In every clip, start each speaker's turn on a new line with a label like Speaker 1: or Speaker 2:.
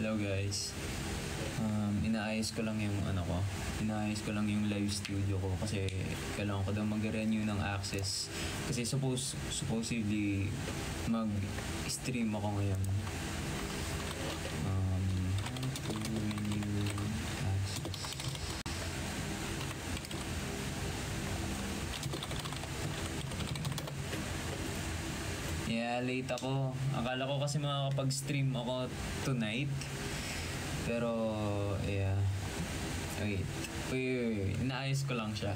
Speaker 1: Hello guys. Inaayos ko lang yung Inaayos ko lang yung live studio ko kasi kailangan ko daw mag-renew ng access. Kasi supposedly mag-stream ako ngayon. How to renew access. Yeah, late ako. Akala ko kasi makakapag-stream ako tonight. Pero, yeah. Wait. Inaayos ko lang siya.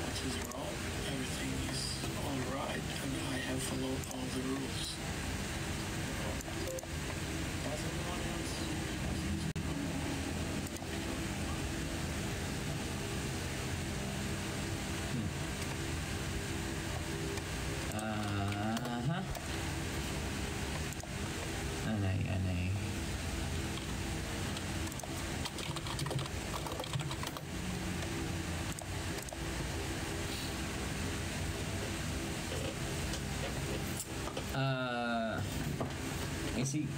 Speaker 2: What is wrong? Everything is alright and I have followed all the rules. Does anyone else?
Speaker 1: Anay.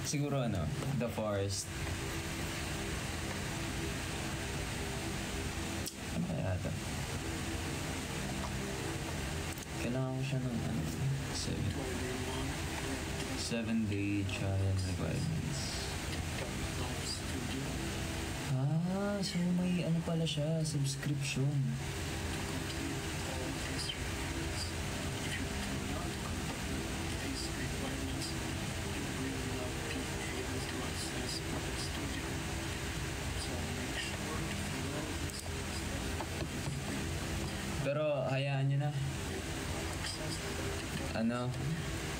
Speaker 1: Siguro The Forest. Ano kaya ito? Kailangan ko siya ng 7-day trial requirements. So may pala siya, subscription. Pero hayaan nyo na.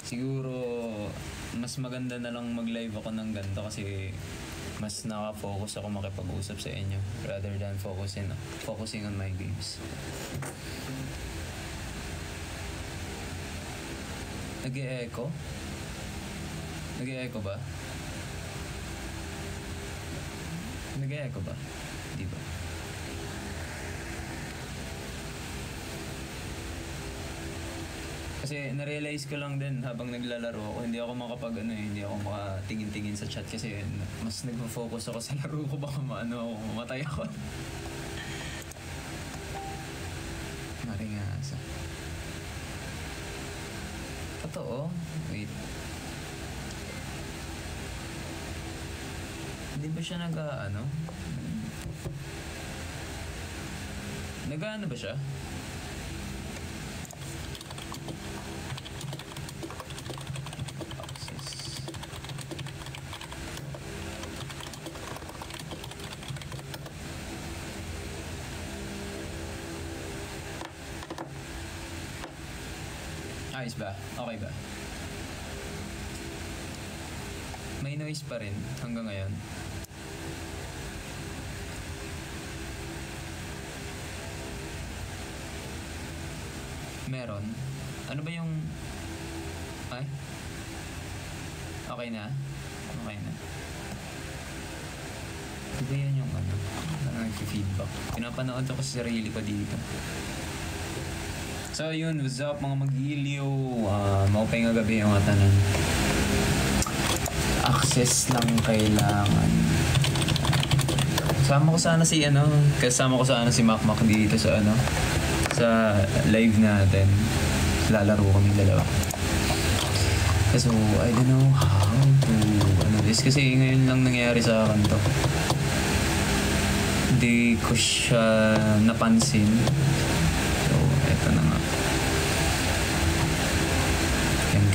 Speaker 1: Siguro mas maganda na lang mag-live ako ng ganito kasi mas naka-focus ako makipag-usap sa inyo rather than focusing on my games. Nag-e-echo? Nag-e-echo ba? Nag-e-echo ba? Di ba? Kasi na-realize ko lang din habang naglalaro ako, hindi ako hindi ako makatingin-tingin sa chat kasi mas nagpo-focus ako sa laro ko, baka mamatay ako. Maringasa. Totoo? Wait. Hindi ba siya nag-ano ba siya? Ayos ba? Okay ba? May noise pa rin hanggang ngayon. Meron? Ano ba yung... Ay? Okay na? Okay na. Diba yan yung nag-feedback? Pinapanood ako sa sarili ko dito. So yun, what's up mga mag-iliw? Maupay nga gabi yung atanan. Access lang kailangan. Kasama ko sana si Macmac dito sa live natin. Lalaro kami dalawa. So, I don't know how to this kasi ngayon lang nangyayari sa akin to. Hindi ko siya napansin.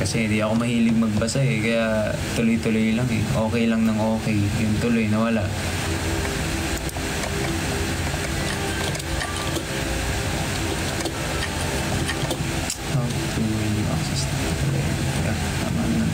Speaker 1: Kasi hindi ako mahilig magbasa kaya tuloy-tuloy lang Okay lang ng okay. Yung tuloy nawala. How to renew access to the tama na.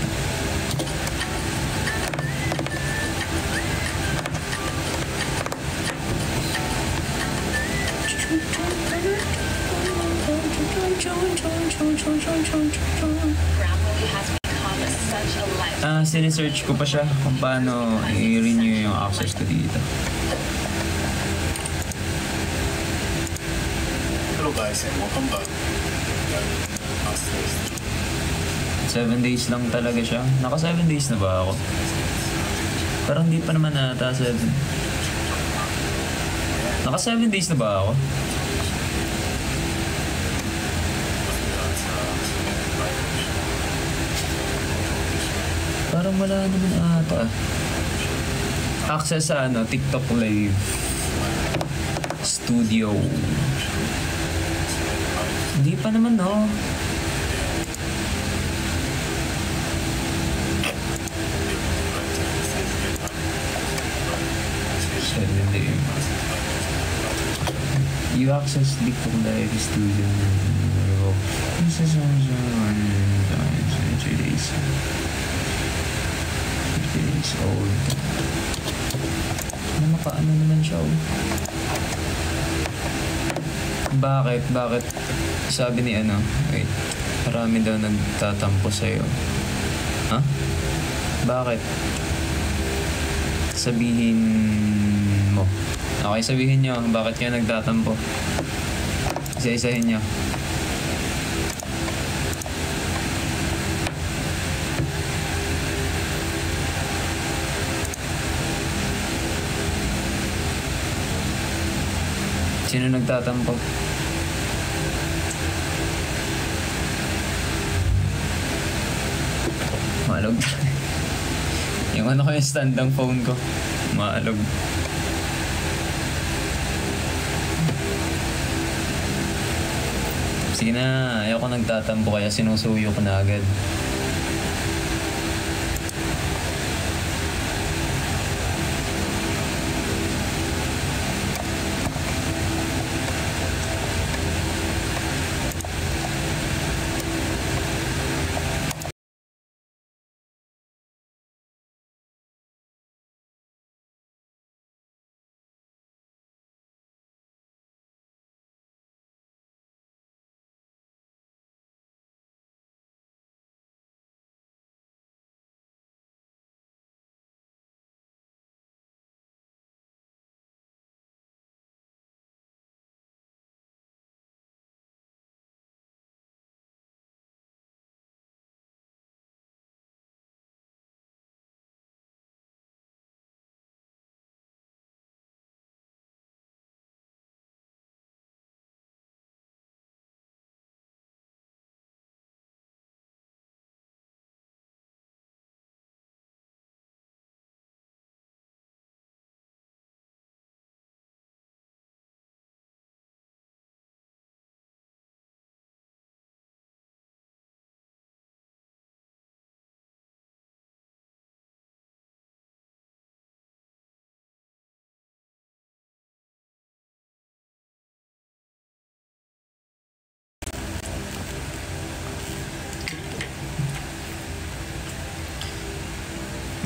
Speaker 1: Sinesearch ko pa siya kung paano i-renew yung access ko dito.
Speaker 2: Like I said, welcome back.
Speaker 1: 7 days lang talaga siya. Naka 7 days na ba ako? Parang hindi pa naman ata 7. Naka 7 days na ba ako? Parang wala naman ata. Access sa TikTok Live Studio. Hindi pa naman, no? You access TikTok Live Studio. This is 3 days. 50 days old. Makaano naman siya, oh. Bakit? Sabi ni wait, marami daw nagtatampo sa'yo. Ha? Bakit? Sabihin mo. Okay, sabihin nyo, bakit kayo nagtatampo? Isa-isahin nyo. Sino nagtatampo? Maalog. Yung ko yung stand-ang phone ko. Maalog. Sige na, ayaw ko nagtatampo kaya sinusuyo ko na agad.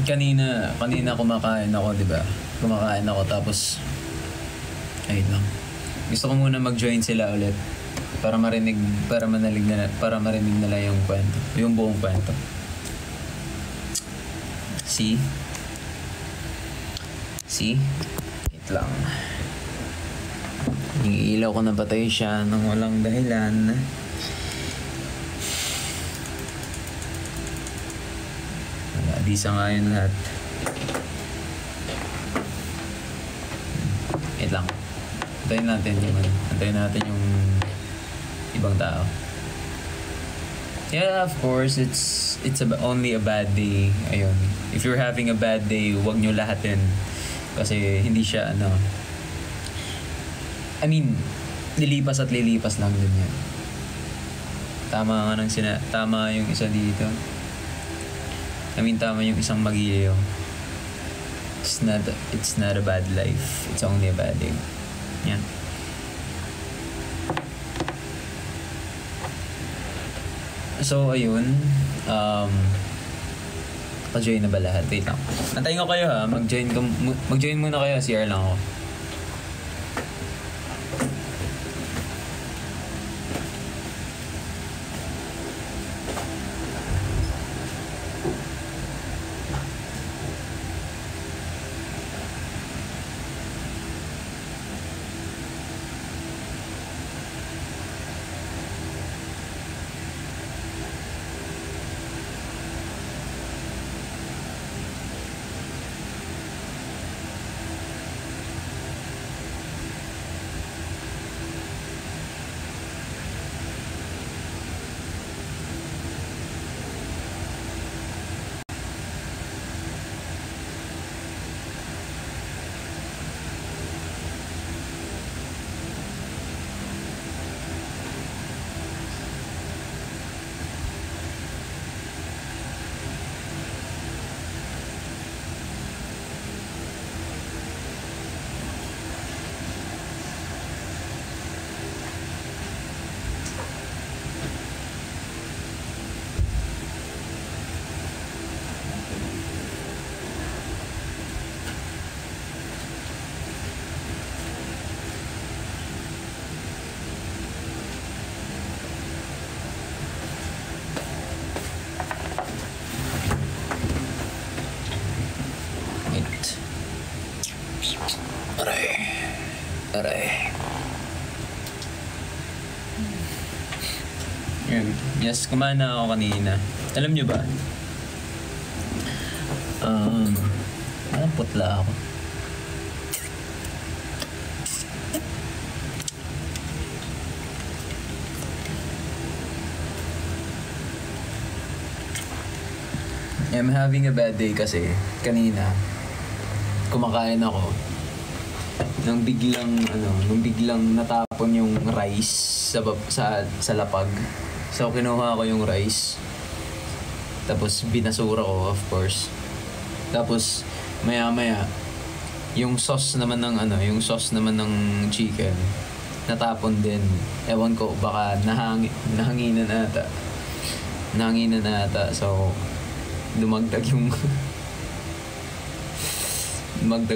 Speaker 1: Kanina kumakain ako, 'di ba? Kumakain ako tapos ayun lang. Gusto ko muna mag-join sila ulit para marinig nila yung kwento, yung buong kwento. See? Wait lang. Yung ilaw ko napatay siya nang walang dahilan. Di sa nga yun lahat. Wait lang. Antayin natin yung ibang tao. Yeah, of course, it's only a bad day. Ayun. If you're having a bad day, huwag nyo lahatin. Kasi hindi siya lilipas at lilipas lang din yan. Tama yung isa dito. Tama yung isang Magiliw. It's not a bad life. It's only a bad day. Yan. So, ayun. Pa-join na ba lahat? Wait lang. Antayin ko kayo ha. Mag-join muna kayo. CR lang ako. aray. Yan. Yes, kumain na ako kanina. Alam nyo ba? Parang putla ako. I'm having a bad day kasi kanina kumakain ako nang biglang natapon yung rice sa lapag. So kinuha ko yung rice. Tapos binasura ko, of course. Tapos maya-maya yung sauce naman ng chicken natapon din. Ewan ko, baka nahanginan ata. So dumagdag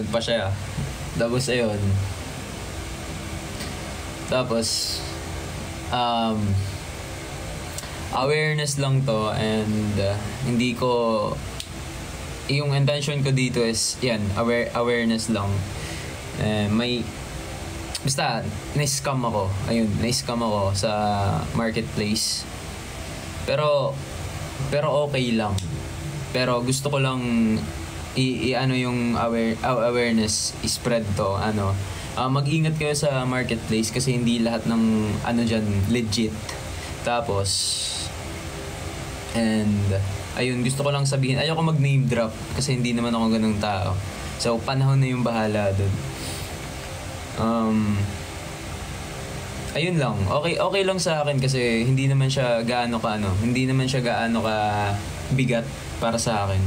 Speaker 1: pa siya. Tapos ayun. Tapos awareness lang to, and hindi ko, yung intention ko dito is yan, awareness lang. Basta na-scam ako. Ayun, na-scam ako sa marketplace. Pero okay lang. Pero gusto ko lang yung awareness spread to. Mag-ingat kayo sa marketplace kasi hindi lahat ng dyan legit. Tapos ayun, gusto ko lang sabihin, ayoko mag-name drop kasi hindi naman ako ganung tao. So panahon na yung bahala dun. Ayun lang. Okay lang sa akin kasi hindi naman siya gaano ka bigat para sa akin.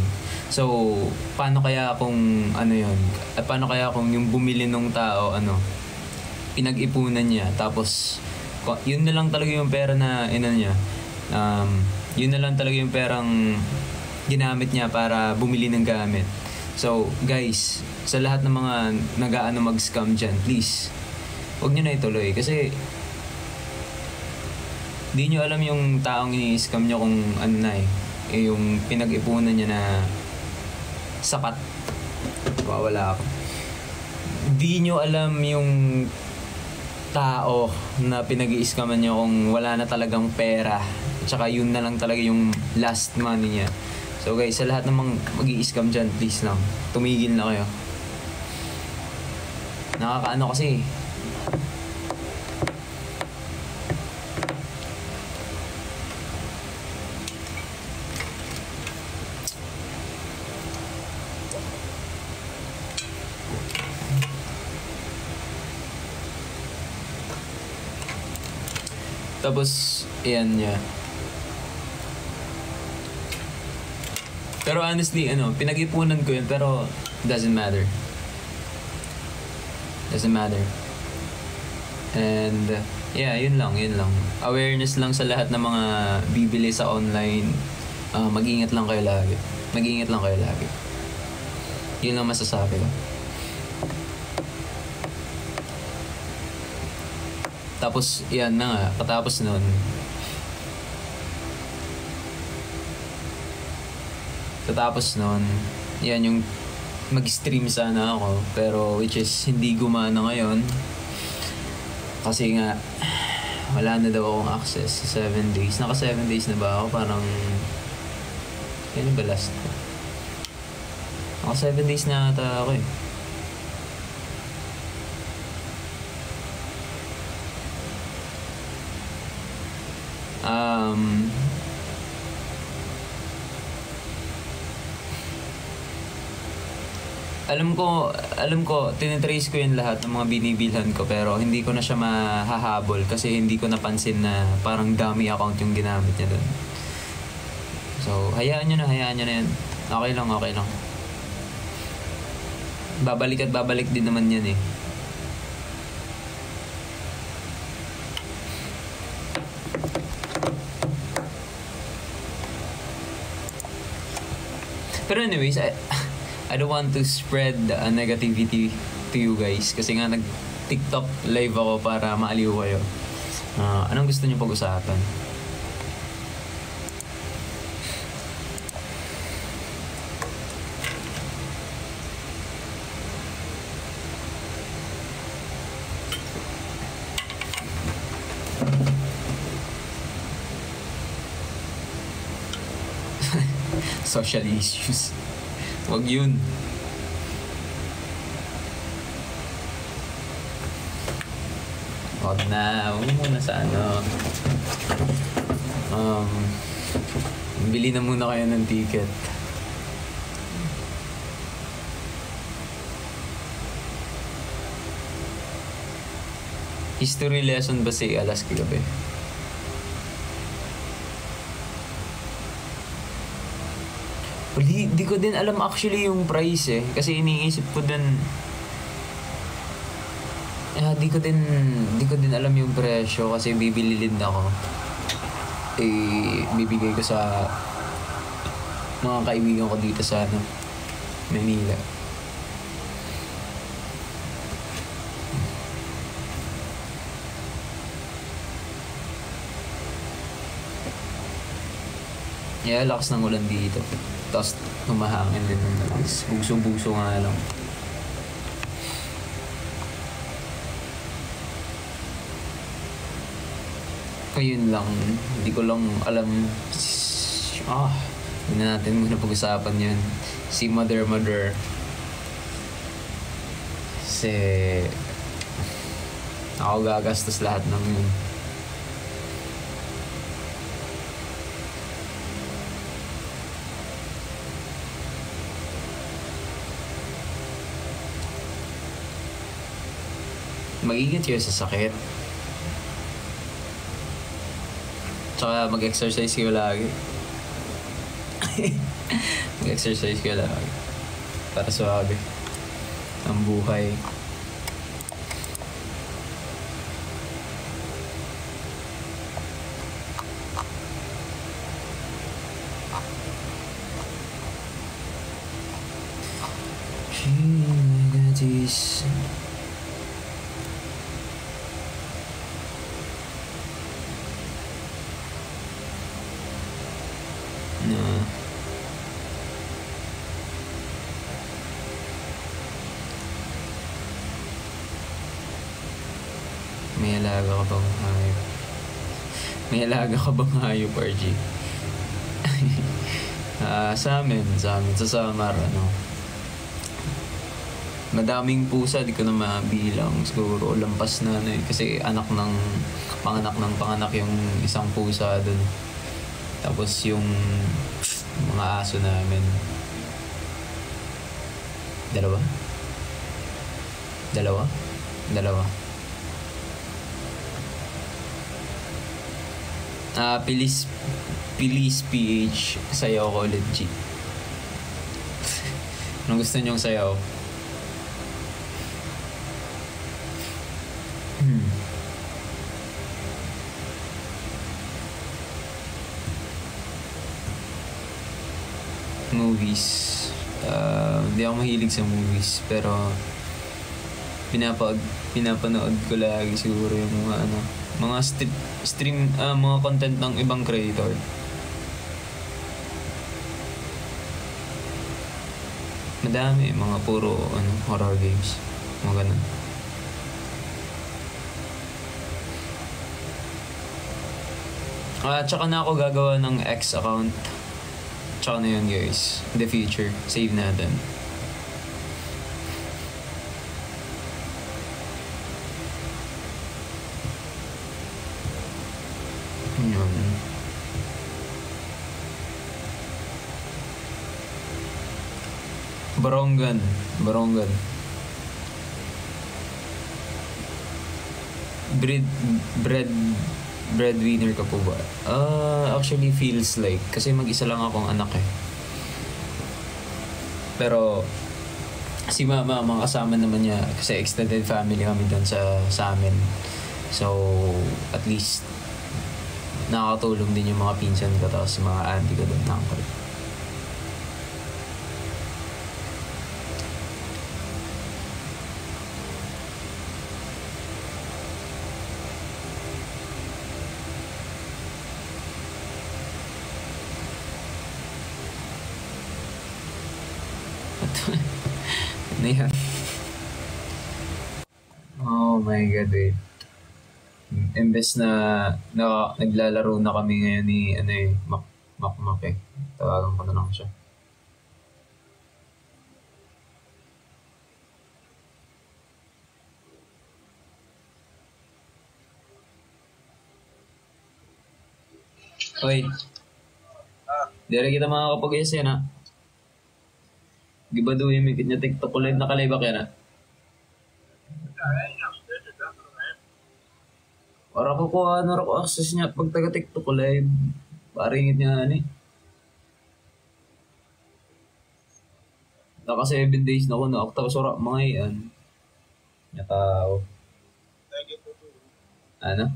Speaker 1: So, paano kaya kung yun? At paano kaya kung yung bumili ng tao, pinag-ipunan niya, tapos, yun na lang talaga yung pera na, niya, yun na lang talaga yung perang ginamit niya para bumili ng gamit. So, guys, sa lahat ng mga mag-scam dyan, please, huwag nyo na ituloy. Kasi, di nyo alam yung taong ini-scam nyo kung yung pinag-ipunan niya na sapat. Wala ako. Di nyo alam yung tao na pinag-i-scaman nyo kung wala na talagang pera. Tsaka yun na lang talaga yung last money niya. So guys, sa lahat ng mag-i-scam dyan, please lang, tumigil na kayo. Nakakaano kasi. Tapos, iyan niya. Pero honestly, pinag-ipunan ko yun, pero doesn't matter. And, yeah, yun lang. Awareness lang sa lahat ng mga bibili sa online. Mag-ingat lang kayo lagi. Yun lang masasabi ko. Tapos, yan na nga. Katapos nun, yan yung mag-stream sana ako. Pero, which is, hindi gumana ngayon. Kasi nga, wala na daw akong access sa 7 days. Naka 7 days na ba ako? Parang, kailan ba last ko? Naka 7 days na ata ako eh. Alam ko, tinitrace ko yung lahat ng mga binibilhan ko, pero hindi ko na siya mahahabol kasi hindi ko napansin na parang dummy account yung ginamit niya dun. So, hayaan nyo na yan. Okay lang. Babalik din naman yan eh. Pero anyways, I don't want to spread negativity to you guys kasi nga nag-TikTok live ako para maaliw kayo. Anong gusto niyo pag-usapan? Social issues. Wag yun. Wag na. Huwag muna sa ano. Bili na muna kayo ng ticket. History lesson ba si alas kagabi? Di ko din alam actually yung price eh. Kasi iniisip ko din di ko din alam yung presyo kasi bibili din ako. Bibigay ko sa mga kaibigan ko dito sa Manila. Lakas ng ulan dito. Tapos humahangin din ng lakas. Buso-buso nga lang. Yun lang. Hindi ko lang alam. Hindi na natin muna pag-usapan yun. Si Mother. Kasi ako gagastos lahat ng yun. Mag-ingat kayo sa sakit. Tsaka mag-exercise kayo lagi. Mag-exercise kayo lagi. Para suwabe ang buhay. May alaga ka bang hayop? May alaga ka bang hayop, RG? Sa amin, sa Samar, madaming pusa, di ko na mabilang. Siguro, lampas na, kasi panganak yung isang pusa dun. Tapos yung mga aso namin. Dalawa. Pilis PH, sayaw ko ulit, G. Anong gusto niyong sayaw? Movies. Hindi ako mahilig sa movies, pero pinapanood ko lagi siguro yung mga stream, mga content ng ibang creator. Madami, mga puro horror games, mga ganun. Tsaka na ako gagawa ng X account. Tsaka na yun, guys. In the future, save natin. Yun. Barongan. Breadwinner ka po ba? Actually feels like, kasi mag-isa lang akong anak eh. Pero si mama, mga kasama naman niya, kasi extended family kami doon sa amin. So at least nakakatulong din yung mga pinsan ko, tapos mga auntie ko doon, uncle. Ano yan? Oh my God, wait. Imbes na naglalaro na kami ngayon ni Makmak eh. Tawagan ko na lang siya. Hoy. Dari kita makakapag-yes yan ha. Gibado yung mikit niya TikTok ko live. Nakalive ba kaya na? Para ko ano ko access niya pag taga TikTok ko live. Paringit niya ano eh. Naka 7 days na ako na. Ako sura mga yan. Nakao. Ano?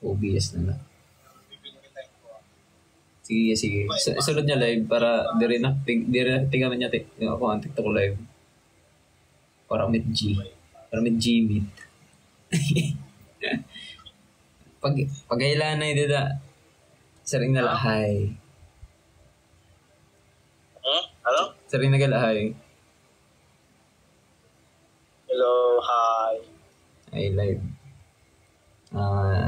Speaker 1: OBS na lang. Sige. Sunod niya live para di rin tingnan niya ako ang TikTok live. Para meet G. Para meet G meet. Pagkailan na ito da. Saring nalahay.
Speaker 3: Hello?
Speaker 1: Saring nagalahay.
Speaker 3: Hello, hi.
Speaker 1: Ay live.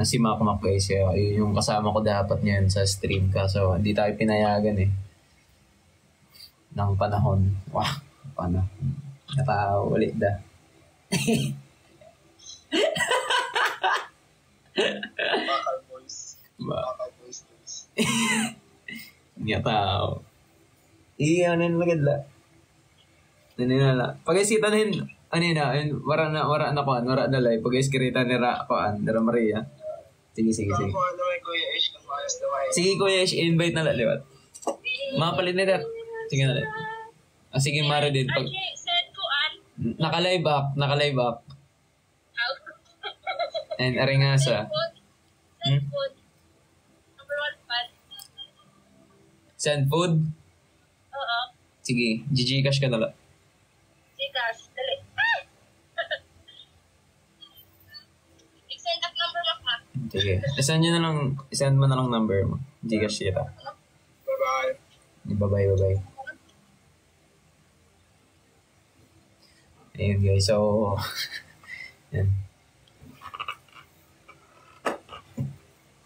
Speaker 1: Si Makmak guys, yun yung kasama ko dapat niyan sa stream kaso hindi tayo pinayagan eh. Ng panahon. Wah, panahon. Ulit da.
Speaker 3: Bakal boys. Bakal boys.
Speaker 1: Nga tao. Ano yun magad la? Pag-isita na yun, wara na live. Pag-iskirita ni Dara Maria. Sige.
Speaker 3: Ako ano may Kuya Ish kung maayos naman.
Speaker 1: Sige Kuya Ish, invite na liwat. Mapalit na dat. Sige na liwat. Sige Mara din. Pag... Naka-live up. And aringasa. Send food?
Speaker 4: Oo.
Speaker 1: Sige, Gcash ka na lang.
Speaker 4: Gcash, dali. I-send up number mo ka.
Speaker 1: Sige. Isend mo na lang number mo. Gcash kita.
Speaker 3: Bye-bye.
Speaker 1: Bye-bye. Ayun guys, so... yan.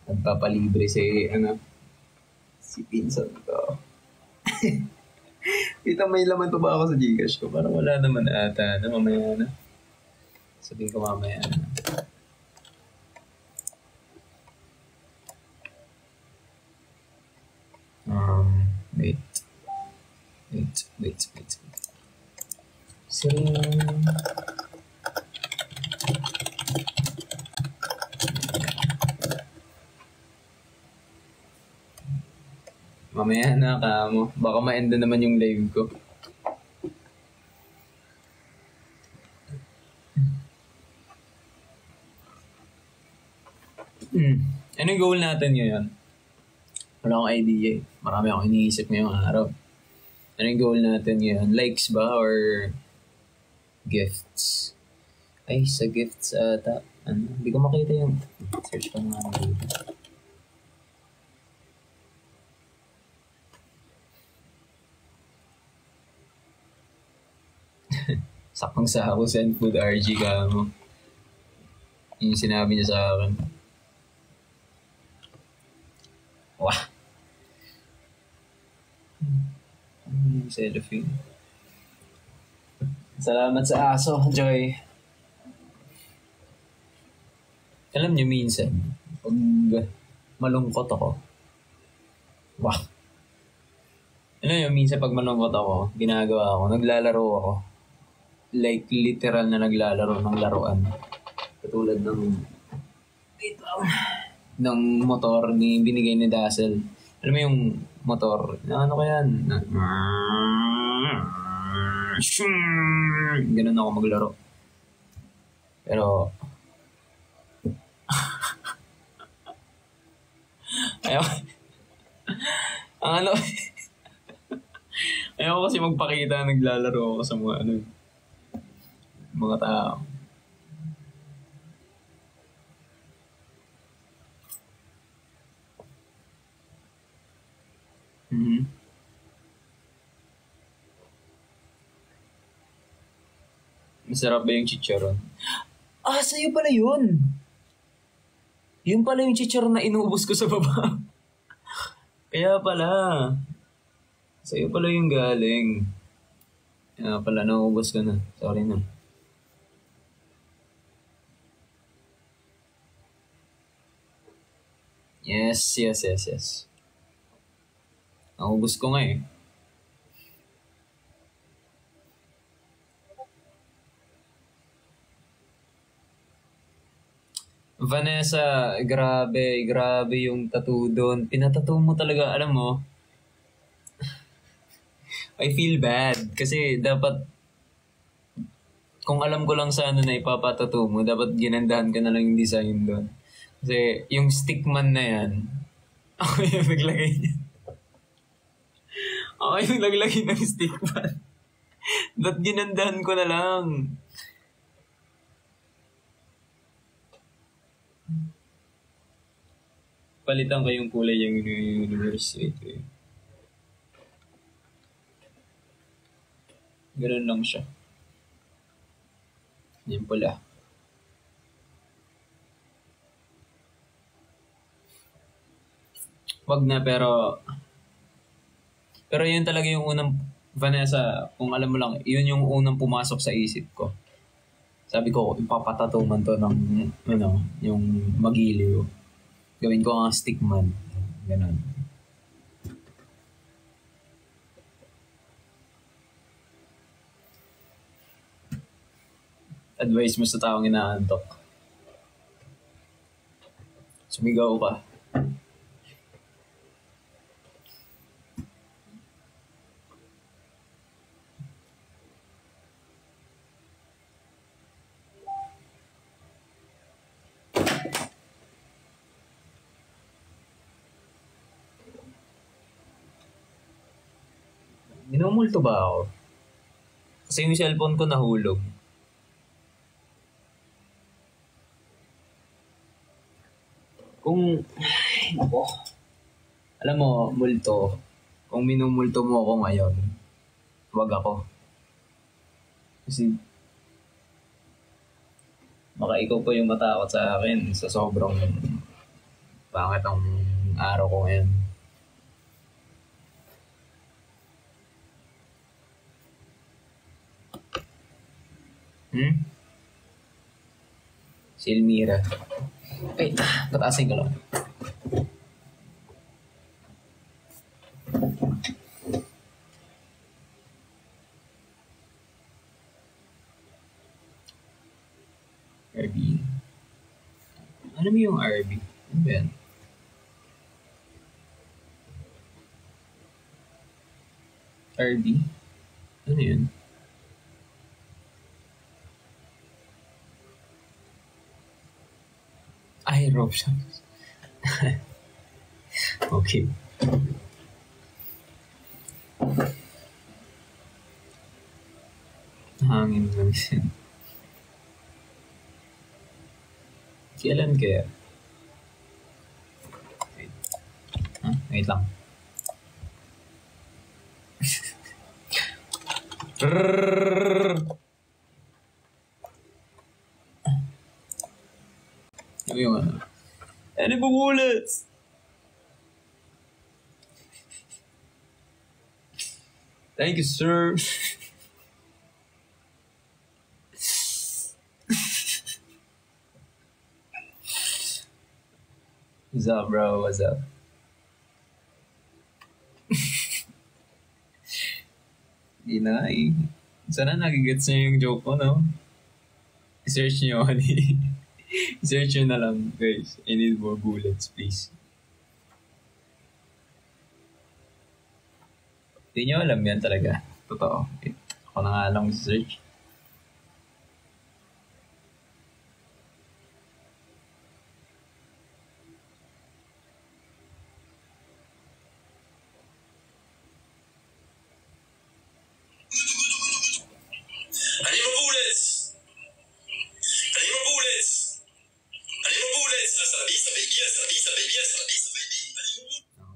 Speaker 1: Nagpapalibre si Pinsan ko. Kita may laman pa ba ako sa Gcash ko? Parang wala naman ata. Mamaya na. Sabihin ko mamaya na. Wait. Sering. Mamaya na ka mo. Baka ma-end na naman yung live ko. Ano yung goal natin ngayon? Wala akong idea eh. Marami akong iniisip ngayong araw. Ano yung goal natin ngayon? Likes ba or gifts? Ay, sa gifts ata. Hindi ko makita yung... Search ko nga dito. Sakang sa ako send food RG ka mo. Yung sinabi niya sa akin. Wah! Cellophane. Salamat sa aso, Joy. Alam niyo minsan, pag malungkot ako, wah! Ano yung minsan pag malungkot ako, ginagawa ako, naglalaro ako. Like literal na naglalaro ng laruan. Katulad ng motor ni binigay ni Dazzle. Alam mo yung motor? Ano kaya yan? Ganun ako maglaro. Pero ayaw ayaw kasi magpakita naglalaro ako sa mga tao. Masarap ba yung chicharon? Sa'yo pala yun! Yun pala yung chicharon na inubos ko sa baba. Kaya pala. Sa'yo pala yung galing. Kaya pala, naubos ko na. Sorry na. Yes. Naubos ko nga eh. Vanessa, grabe yung tattoo doon. Pinatattoo mo talaga, alam mo. I feel bad kasi dapat kung alam ko lang sa ano na ipapatattoo mo, dapat ginandahan ka na lang yung design doon. Kasi yung stickman na yan, ako yung naglagay niya. Ako yung naglagay ng stickman. Dapat ginandahan ko na lang. Palitan ko yung kulay yung universe. Ito eh. Ganun lang siya. Yan pala. Wag na pero yun talaga yung unang Vanessa, kung alam mo lang, yun yung unang pumasok sa isip ko. Sabi ko, ipapatato man to ng yung magiliw. Gawin ko ang stickman. Ganun. Advice mo sa taong inaantok. Sumigaw ka. Minumulto ba ako? Kasi yung cellphone ko nahulog. Kung, ako, alam mo, multo, kung minumulto mo ako ngayon, wag ako. Kasi, baka ikaw pa yung matakot sa akin sa sobrang pangit ang araw ko ngayon. Si Elmira. Wait, pataasin ko lang. RB. Ano mo yung RB? Ano ba yan? RB? Ano yun? Ay, rope siya. Okay. Hangin lang siya. Kailan kaya? Wait. Huh? Wait lang. Ano yung ano? Ano ba bullets? Thank you, sir. What's up, bro? What's up? Hindi na eh. Sana nagigets niyo yung joke ko, no? I-search niyo, honey. I-search nyo na lang, guys. I need more bullets, please. Hindi nyo alam yan talaga. Totoo. Ako na nga lang search.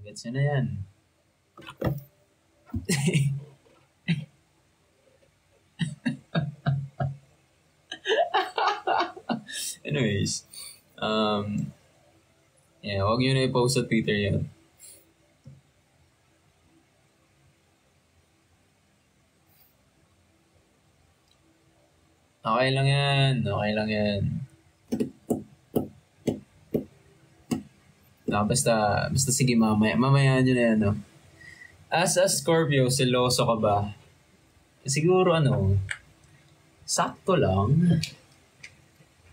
Speaker 1: Gets nyo na yan. Anyways, Yeah, huwag nyo na i-post sa Twitter yan. Okay lang yan. Okay lang yan. Basta sige mamaya. Mamaya nyo na yan, no? As a Scorpio, seloso ka ba? Siguro sakto lang.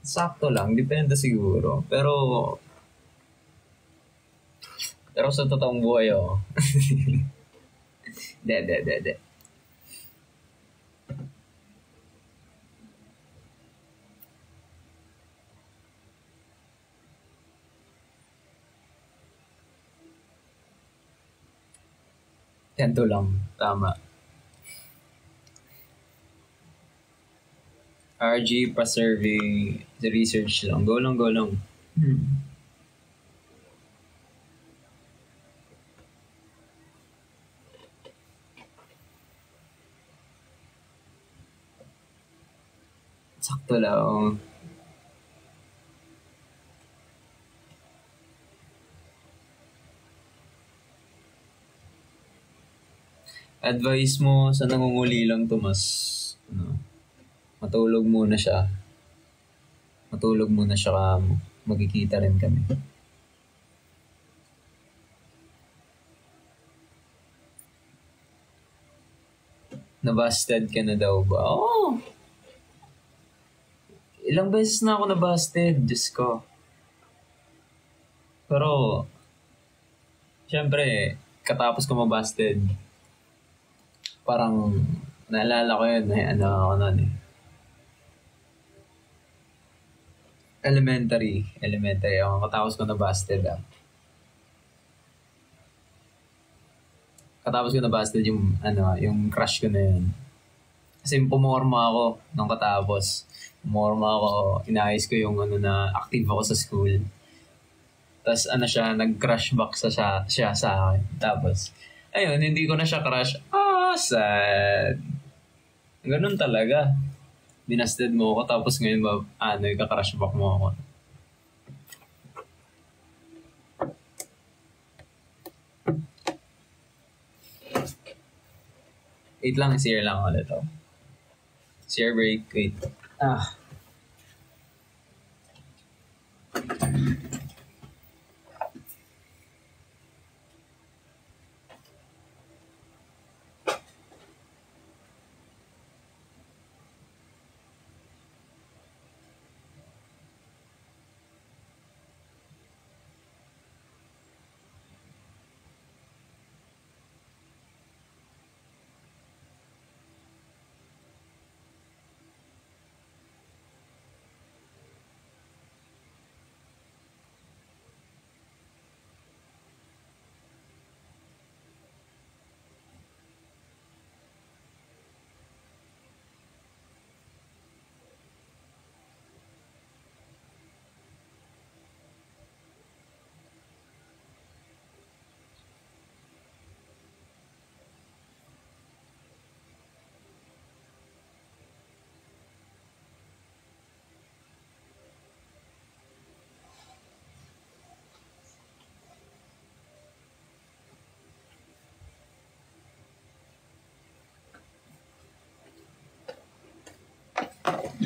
Speaker 1: Sakto lang. Depende siguro. Pero sa totoong buhay, De. Ganito lang. Tama. RG pa survey. Research lang. Go lang. Sakto lang. Advice mo sa nangunguli lang to, matulog muna siya magkikita rin kami. Nabusted ka na daw ba? Oo! Ilang beses na ako nabusted, Diyos ko. Pero, syempre, katapos ko mabusted, parang naalala ko yun, ako nun eh. Elementary ako. Katapos ko nabusted Katapos ko nabusted yung crush ko na yun. Kasi pumorma ako nung katapos. Inayos ko yung na active ako sa school. Tapos nag-crush back siya sa akin. Tapos, ayun, hindi ko na siya crush. Sad. Ganun talaga. Binasted mo ako, tapos ngayon ikakrush back mo ako. Wait lang, share lang ulit ako. Share break, wait.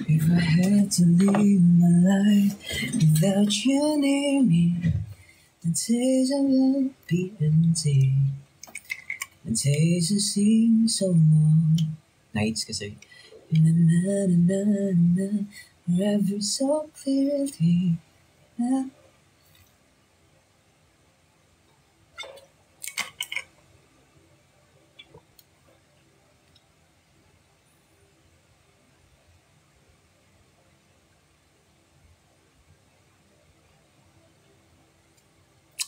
Speaker 1: If I had to live my life without you near me, the days I won't be empty. The days that seem so long. Nights kasi. Na na na na na, forever so clearly.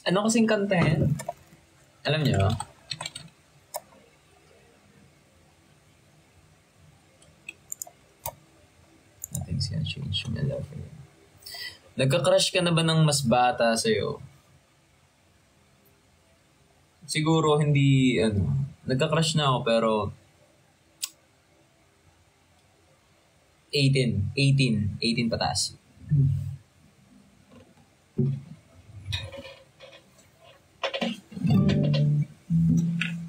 Speaker 1: Ano kasing kanta yan? Alam niyo? Nothing's gonna change my love for you. Nagka-crush ka na ba ng mas bata sa'yo? Siguro hindi, nagka-crush na ako pero 18 pataas.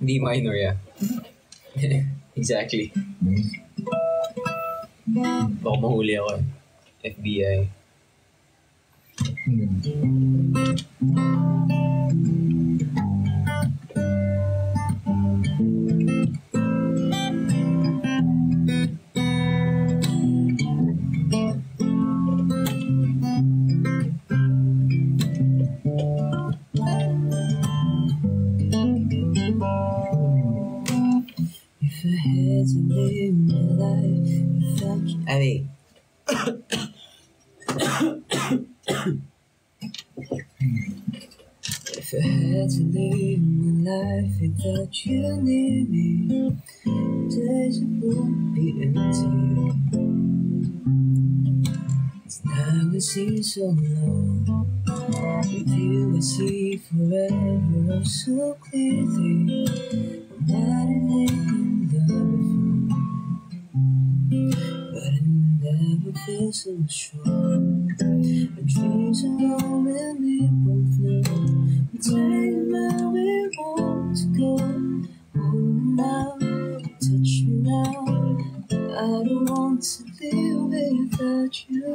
Speaker 1: Hindi minor, yeah. Exactly. Baka mahuli ako eh. FBI. If I had to live my life without you. I mean, if I had to live my life without you near me, days would be empty. It's now it seems so long. With you I see forever oh so clearly. I'm not in love before, but I never feel so strong. Our dreams are all when we both know. We take where we want to go. Hold me now, touch me now. I don't want to live without you.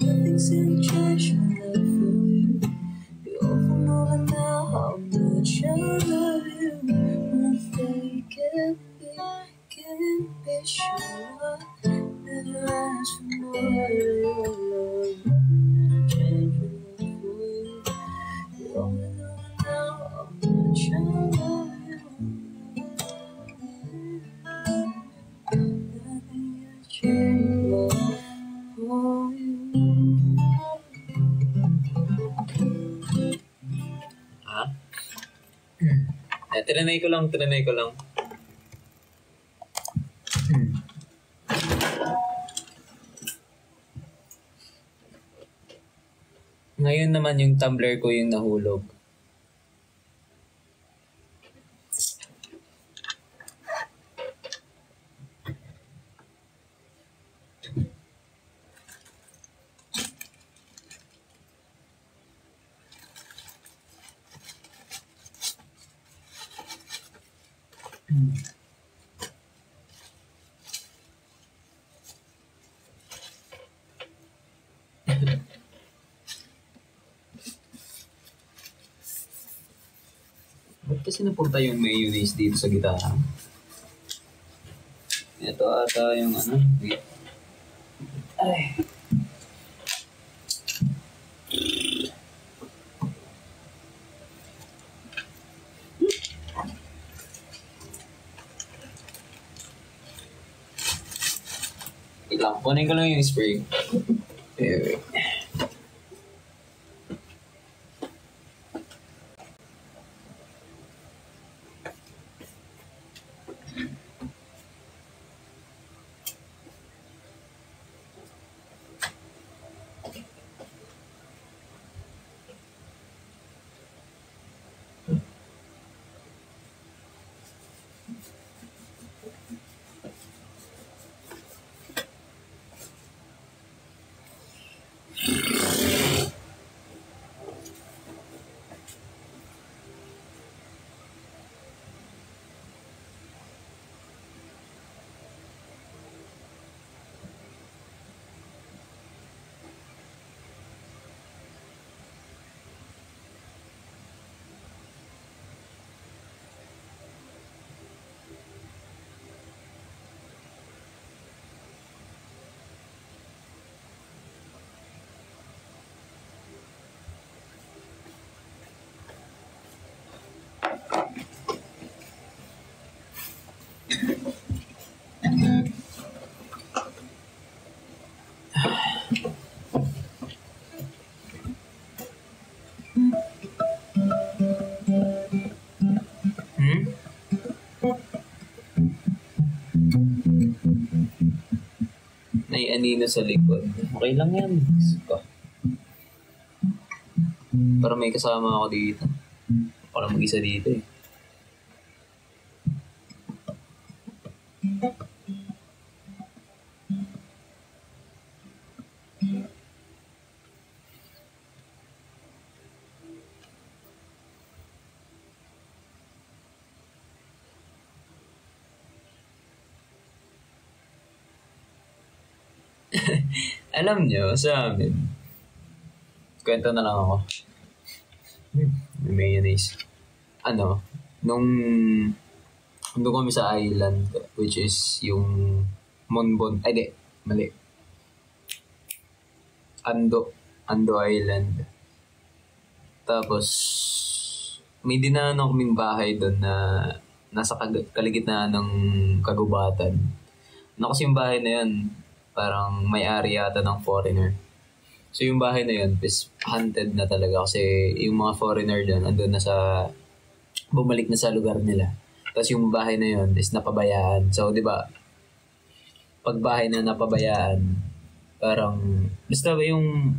Speaker 1: Nothing's gonna change my love for you. You often over now how much I love you. One thing can't be sure. Never ask for more of your love. Nothing's gonna change my love for you. You often over now how much I love you. Nothing gonna change my love for you. Ha? Trinay ko lang. Ngayon naman yung tumbler ko yung nahulog. Ba't kasi napunta yung mayonnaise dito sa gitara? Ito ata yung ano. Wait. Ay. Ilang. Kunin ko lang yung spray. Wait. Naianino sa likod. Okay lang yan. Para may kasama ako dito. Para mag-isa dito eh. Alam nyo, sa amin, kwento na lang ako. May mayonnaise. Ano, nung kami sa island, which is yung Monbon, ay di, mali. Ando Island. Tapos, may dinaanan kaming bahay doon na nasa kaligitnaan ng kagubatan. Ano kasi yung bahay na yun, parang may-ari yata ng foreigner. So yung bahay na yun is haunted na talaga kasi yung mga foreigner dyan andun na sa, bumalik na sa lugar nila. Tapos yung bahay na yun is napabayaan. So di ba, pag bahay na napabayaan, parang, basta ba yung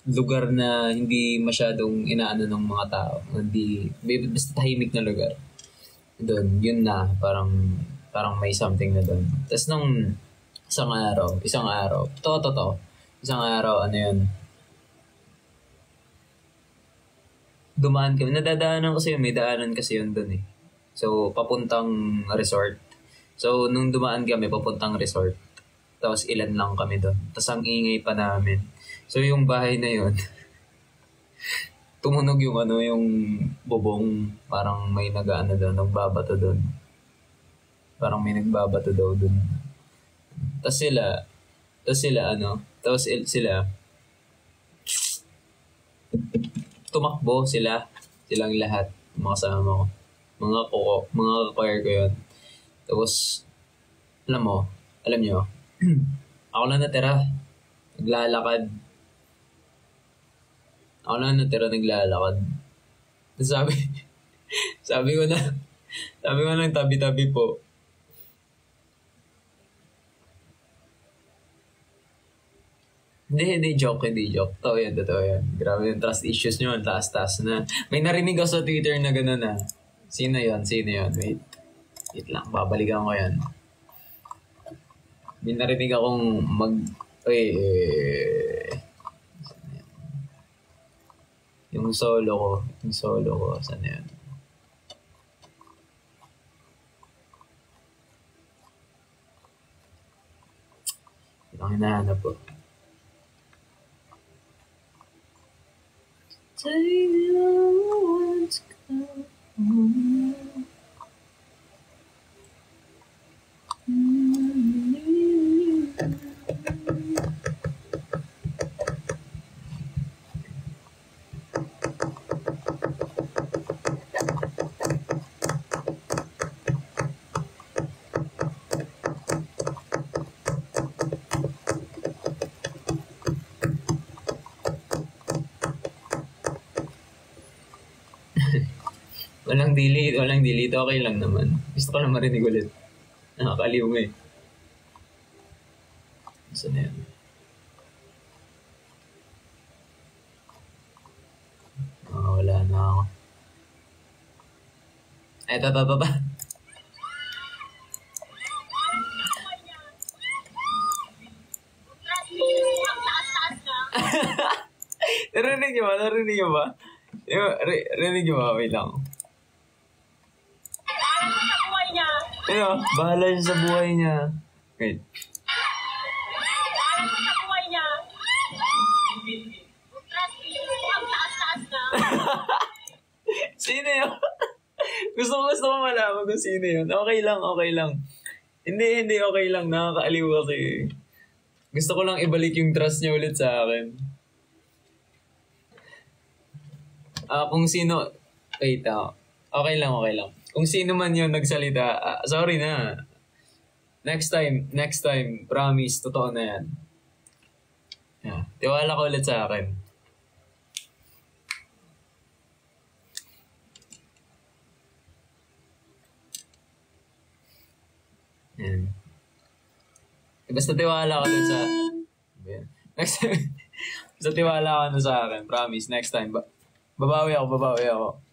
Speaker 1: lugar na hindi masyadong inaano ng mga tao, hindi, basta tahimik na lugar. Doon, yun na, parang may something na doon. Tapos nung isang araw, isang araw, ano yun, dumaan kami, nadadaanan kasi yun, may daanan kasi yun doon eh. So, papuntang resort. So, nung dumaan kami, papuntang resort, tapos ilan lang kami doon. Tapos ang ingay pa namin. So, yung bahay na yun, tumunog yung yung bubong, parang may nagbabato doon. Parang may nagbabato daw doon. Tapos sila, tumakbo silang lahat, mga kasama ko. Mga choir ko yun. Tapos, alam nyo, ako lang natira, naglalakad. Tapos sabi ko na tabi-tabi po. Hindi joke. Totoo yan. Grabe yung trust issues nyo, ang taas-taas na. May narinig ako sa Twitter na gano'n na. Sino yun? Wait lang, babalikan ko yan. May narinig akong yung solo ko, saan na yan? Ang hinahanap po. Walang delete. Okay lang naman. Gusto ko lang marinig ulit. Nakakaliw mo eh. Saan na yan? Wala na ako. Eto. Narinig niyo ba? Narinig niyo ba? Wait lang. Ano? Bahala siya sa buhay niya. Wait. Sino yun? Gusto ko malaman kung sino yun. Okay lang. Hindi, okay lang. Nakakaaliw kasi. Gusto ko lang ibalik yung trust niya ulit sa akin. Kung sino... Wait, okay lang. Kung sino man yun nagsalita, sorry na. Next time, promise, totoo na yan. Yeah. Tiwala ko ulit sa akin. Yan. Basta tiwala ko ulit sa... Next time, basta tiwala ka na sa akin, promise, next time. Babawi ako.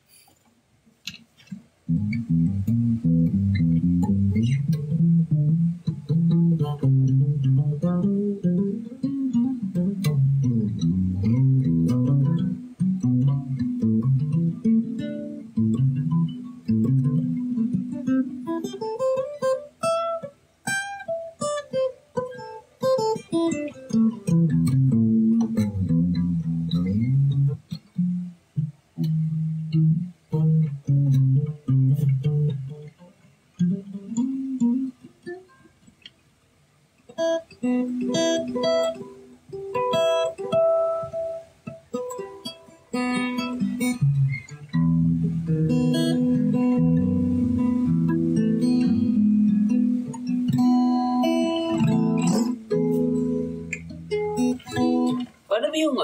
Speaker 1: Paano ba yung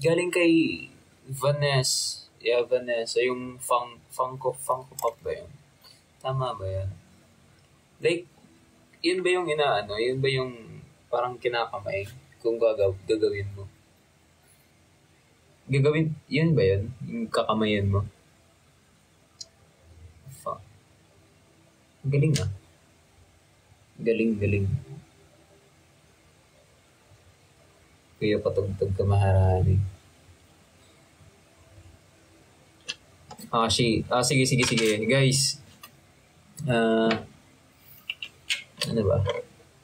Speaker 1: galing kay Vanessa. Yeah, Vanessa. Yung Funko Pop ba yun? Tama ba yan? Like, yun ba yung yun ba yung parang kinakamay kung gagawin mo? Yun ba yun? Yung kakamayan mo? Fuck. Galing ah. Galing. Kuya patugtog ka maharani. Sige. Guys. Ano ba?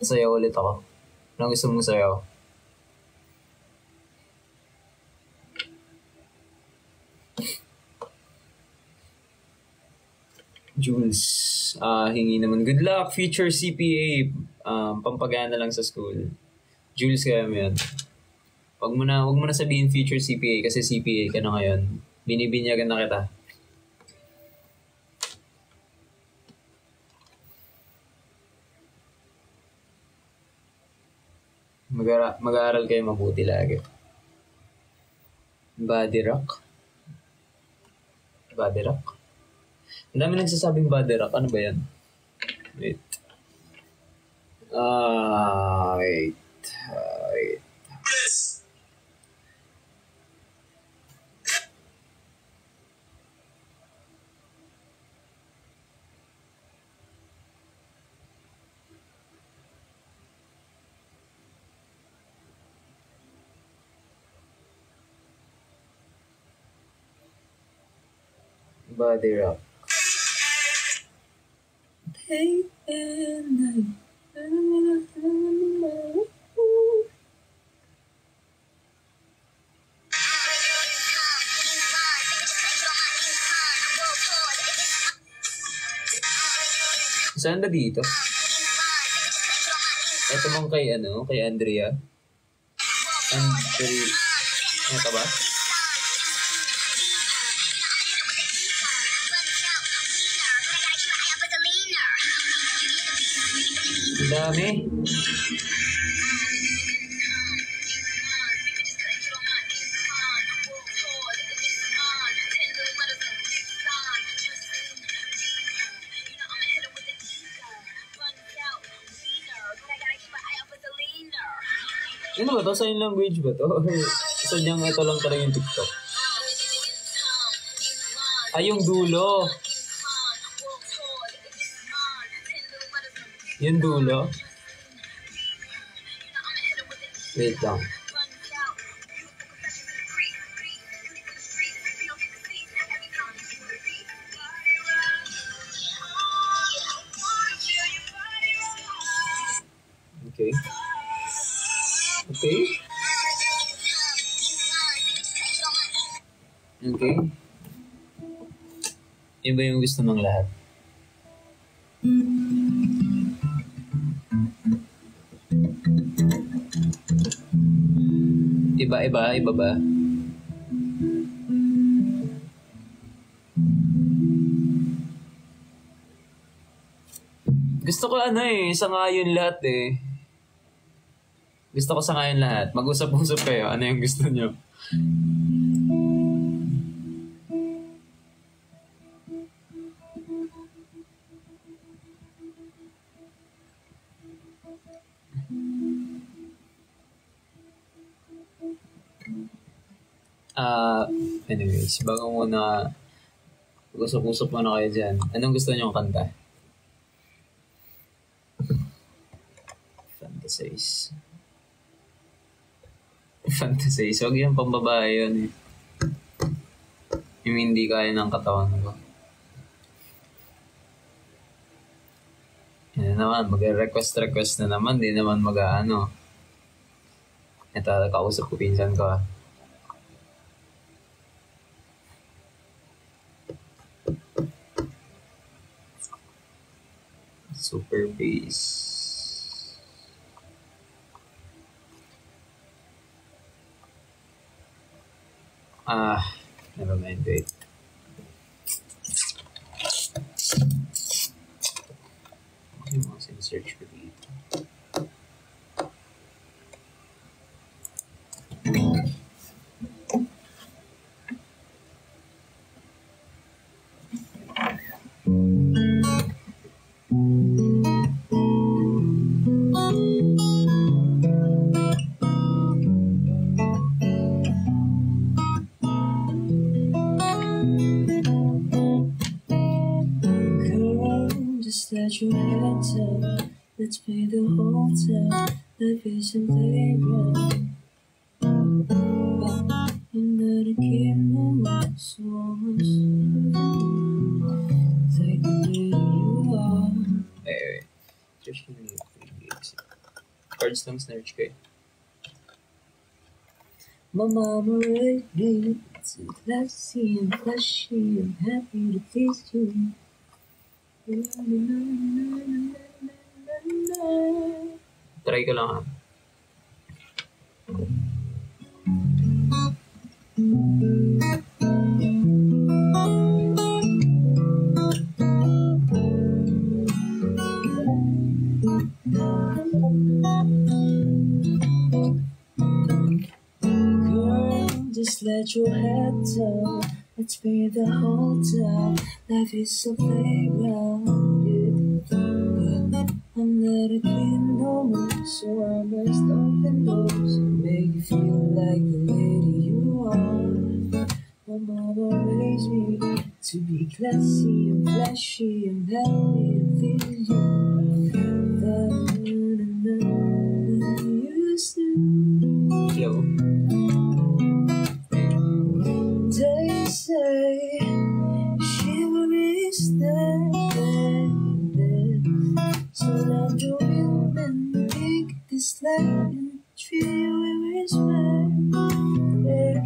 Speaker 1: Sayaw ulit ako. Anong gusto mong sayaw? Jules. Hingi naman. Good luck, future CPA. Pampagana lang sa school. Jules, kaya mo yan. Wag mo na sabihin future CPA kasi CPA ka na ngayon. Binibinyagan na kita. Mag-aaral kayo mabuti lagi. Body rock? Ang dami nagsasabing body rock. Ano ba yan? Wait. Body rock. Day and night. Saan na dito? Ito mong kay Andrea. Ano ka ba? Ang dami. Ano ba to? Sign language ba to? Sadyang ito lang talaga yung TikTok. Ay, yung dulo. Yung dulo. Wait lang. Okay. Yun ba yung gusto ng lahat? Iba ba? Gusto ko sangayon lahat eh. Gusto ko sangayon lahat. Mag-usap-usap kayo. Ano yung gusto nyo? Anyways, bago muna usap-usap muna kayo dyan. Anong gusto nyo kanta? Fantasize. Huwag yung pambabae yun eh. Yung hindi kaya ng katawan ko. Yan. naman, mag-request na naman, di naman mag-ano. Ito, kausap ko pinsan ko. Super bass. Never mind, wait. Ano yung mga search ko dito?
Speaker 5: Let your hands up, let's pay the hotel. Life is a playground, but I'm not a kid no more, so I must take the way you are.
Speaker 1: Wait. Just chords lang search ko eh.
Speaker 5: My mama raised me to classy and flashy. I'm happy to please you.
Speaker 1: Try ko lang ha.
Speaker 5: Girl, just let your head down. Let's pay the hotel. Life is a playground, yeah. But I'm not a kid no more, so I must open doors and make you feel like the lady you are. My mama raised me to be classy and flashy and happy to please you. You still
Speaker 1: Hello.
Speaker 5: they say chivalry is dead, so let your women make this land and treat you with respect, yeah.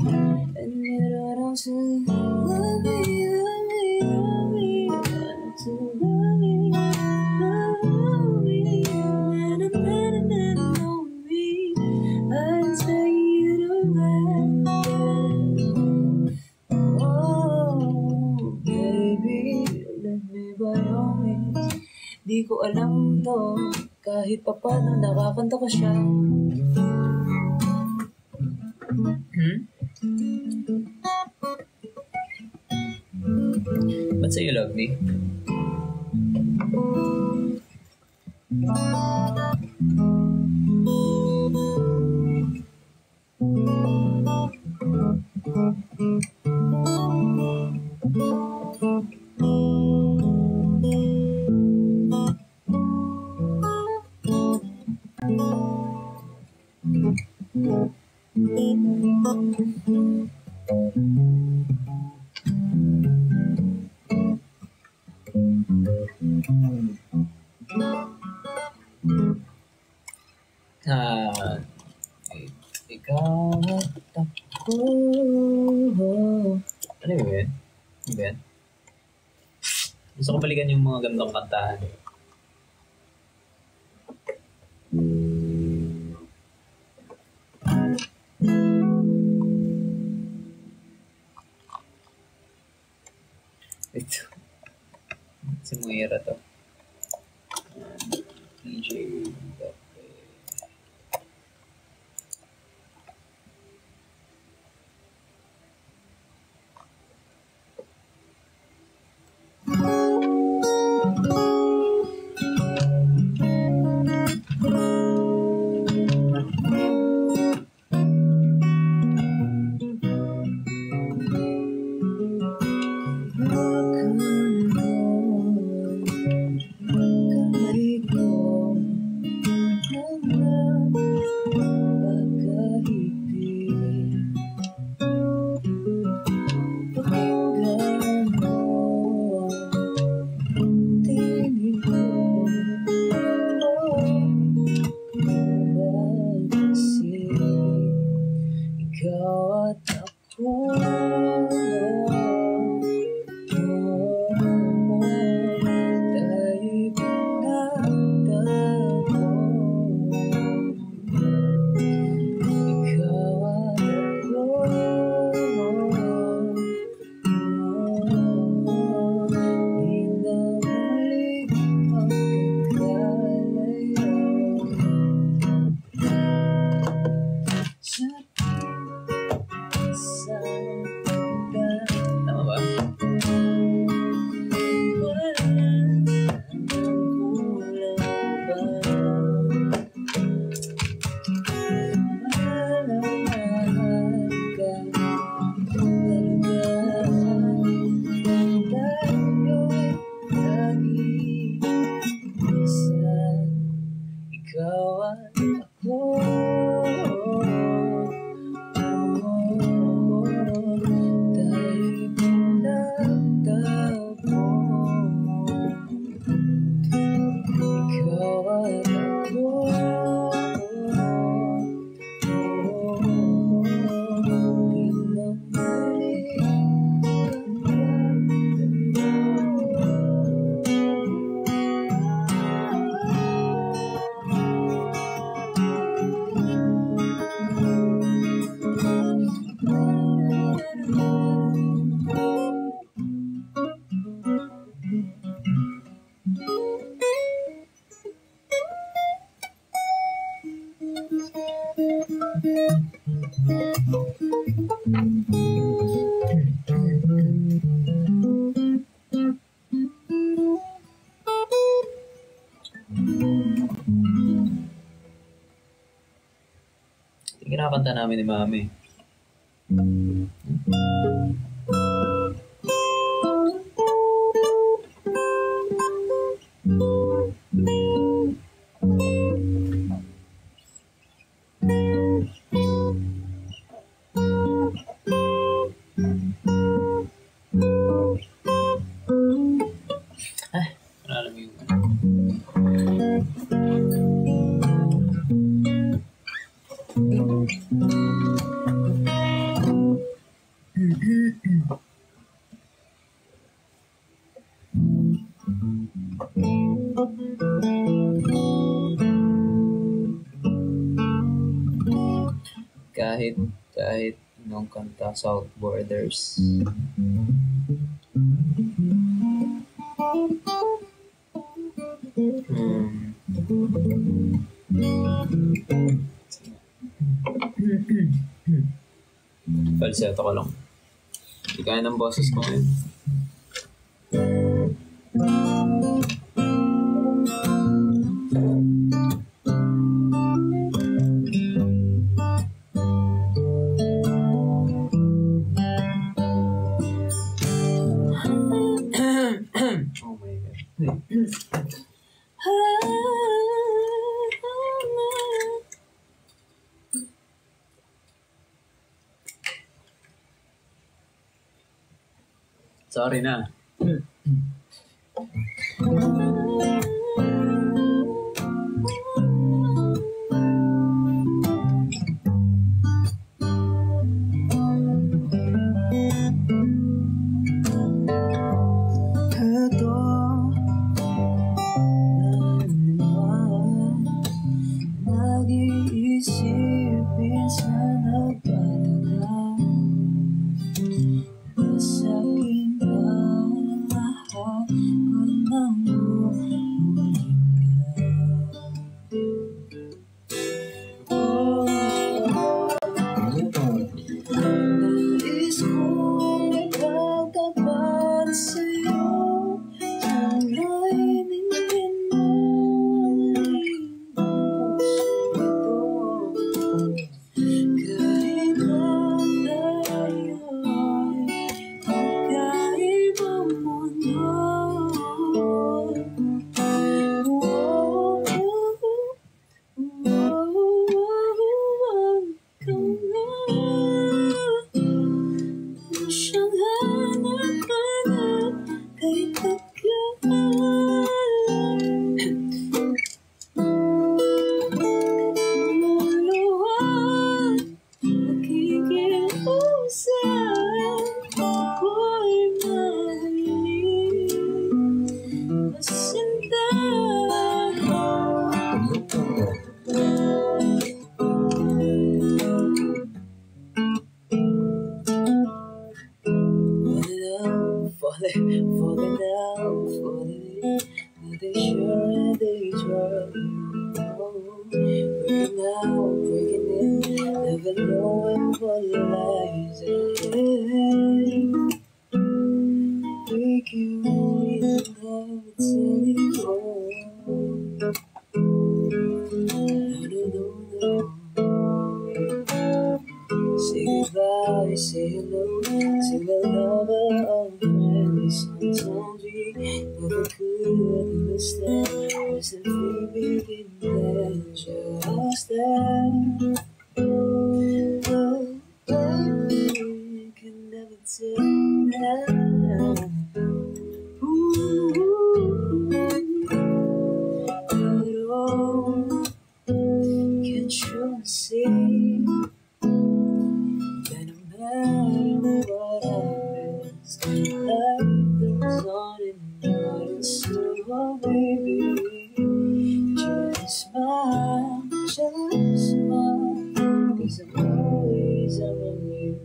Speaker 5: And you don't have to love me, want to love me, and know me. I tell you to let oh, baby, let me by all means. Di ko alam to, kahit pa paano nakakanta ko siya.
Speaker 1: Ba't sa'yo lovely?
Speaker 5: Ikaw at ako.
Speaker 1: Ano yun? Ano ba yan? Gusto ko balikan yung mga gandang kantahan. Ito. Si Moira to. DJ.
Speaker 5: ikaw at ako. Tayo'y pinagtagpo. Ikaw at ako. Di na
Speaker 1: Kinakanta namin ni Mami. Alam mo yung kahit anong kanta, South Borders. Falsetto ko lang. Hindi kaya ng boses ko ngayon. Oh my God. Sorry na.
Speaker 5: Nag-iisip minsan nagpatagal. Masakit na lahat ko nang nais kong ipagtapat sa'yo. Sana'y nindin mo kahit na tayo'y magkaibang mundo. Siyang hanap-hanap kay tagal. Luluhan, nakikiusap, ako'y mahalin, masinta. Falling down, falling in, they sure and they try. Breaking out, breaking in, never knowing what lies ahead. Break you in love, anymore. No. Say goodbye, say hello, say we're lover or friends. Sometimes we never could understand. Wasn't we begin then? just that. But baby, you can never take that. Ooh, but oh, can't you see that no matter what happens, life goes on and on. So baby, just smile, 'cause I'm always around you,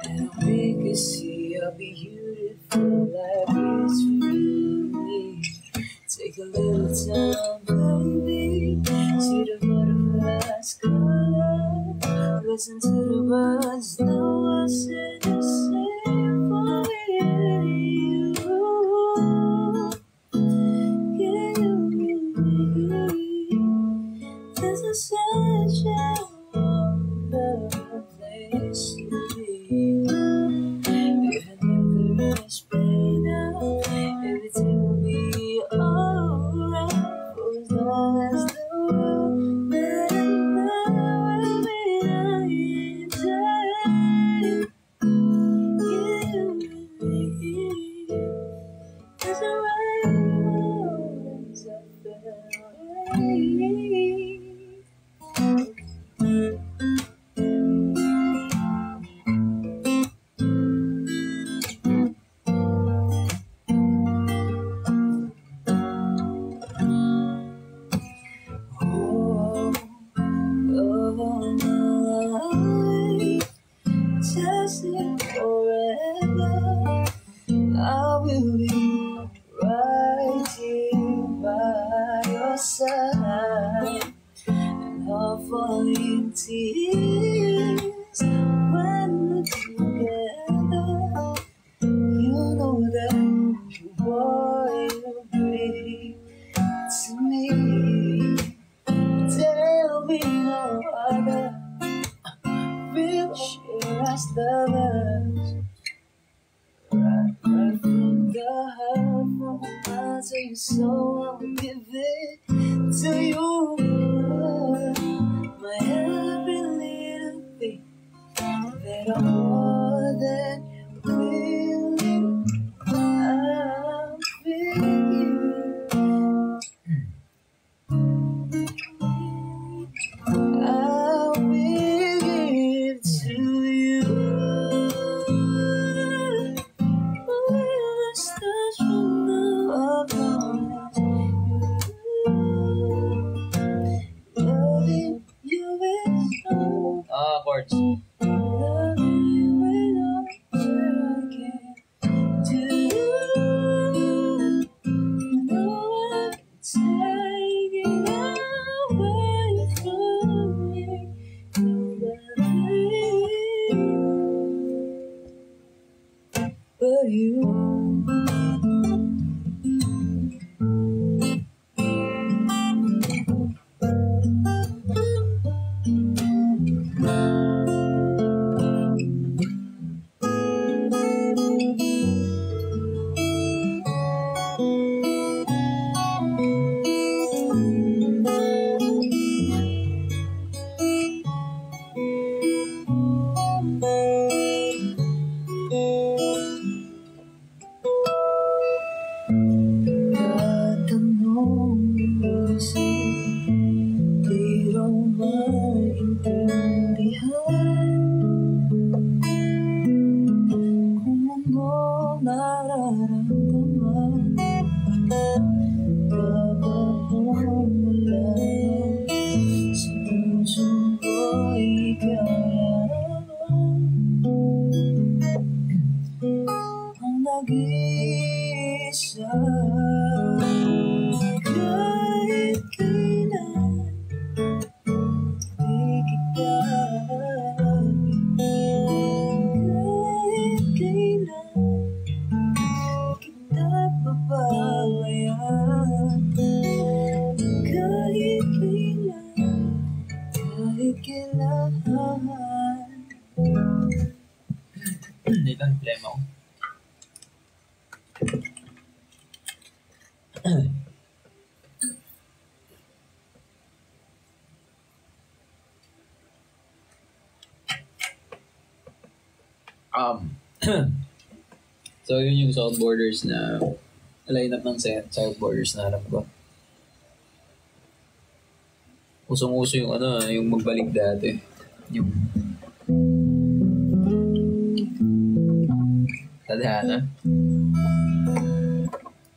Speaker 5: and I'll make you see how beautiful life is for me. Take a little time, baby, see the butterflies color, listen to the birds, now I say the same for me and you. This is such a wonderful place to be. Even if there is pain now, everything will be alright. For as long as the world that will be night. You and me, there's a rainbow as I fell away. Oh, oh, my life, tested forever. I will be right here by your side, and I'll fall in tears when we're together. You know that you are pretty to me. There'll be no other real share as lovers. Right from the heart, from the mind to your soul, I will give it to you. My every little thing that I'm more than willing. I'm feeling. I will give to you. Stars from the promise you. Loving you is all. Chords. Loving you is all that I can do. No one can take it away from me. Nobody but you. Tatanong minsan, di raw maintindihan kung ano nararamdaman. Kapag malaman sa puso ko'y ikaw ang nag-iisa. Kahit kailan di kita kahit kailan kita pababayaan. Kahit kailan
Speaker 1: Dito ang problema ko. So, yun yung Southboarders na line-up ng Southboarders na alam ko. Usong-uso yung yung magbalik dati. Yung tadhana.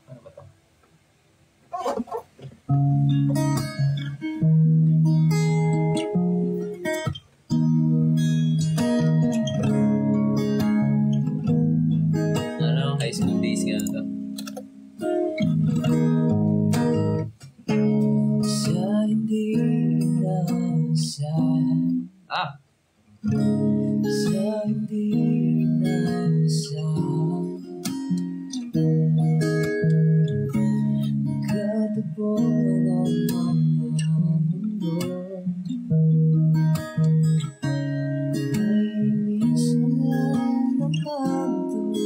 Speaker 1: Ano ba ito? High school days nga ito.
Speaker 5: Sa hindi inaasahan, sa hindi inaasahan, katabo ng mga mundo. Ay minsan lang nakatuto,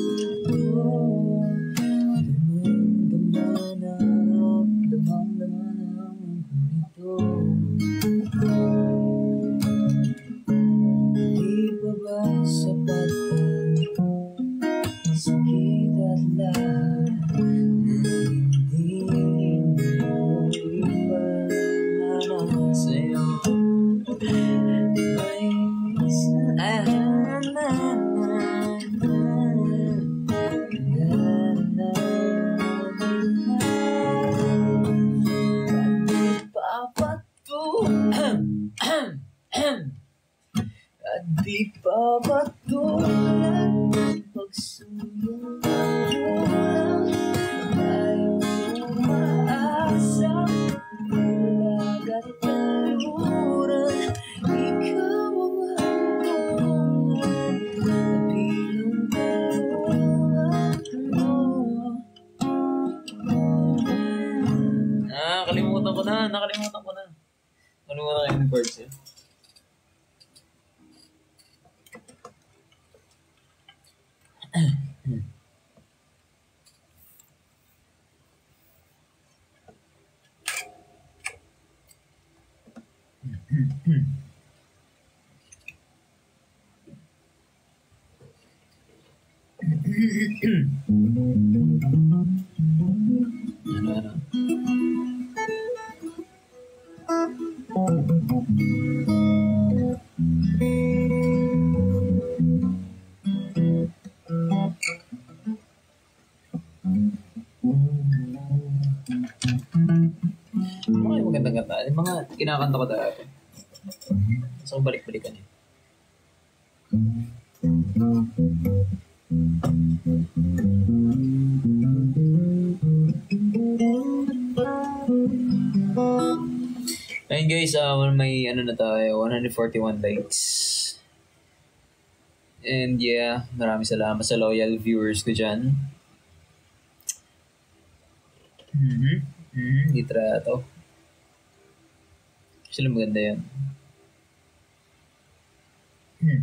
Speaker 5: damang-dama ng ganito. Di ba ba sapat ang sakit at lahat na hindi mo ipanaman sa'yo? May minsan at di pa patulan pagsulong lang tayo umaasa ilagat taluran ikaw ang hanggang at bilang talunan mo.
Speaker 1: Nakalimutan ko na. Nakalimutan ko yung chords eh. Ano? Mga yung magandang kanta. Yung mga kinakanta ko dati. So, balik-balikan yun. Ayun guys, may na tayo, 141 likes. And yeah, maraming salamat sa loyal viewers ko dyan. Litrato. Actually, maganda yan. Wait.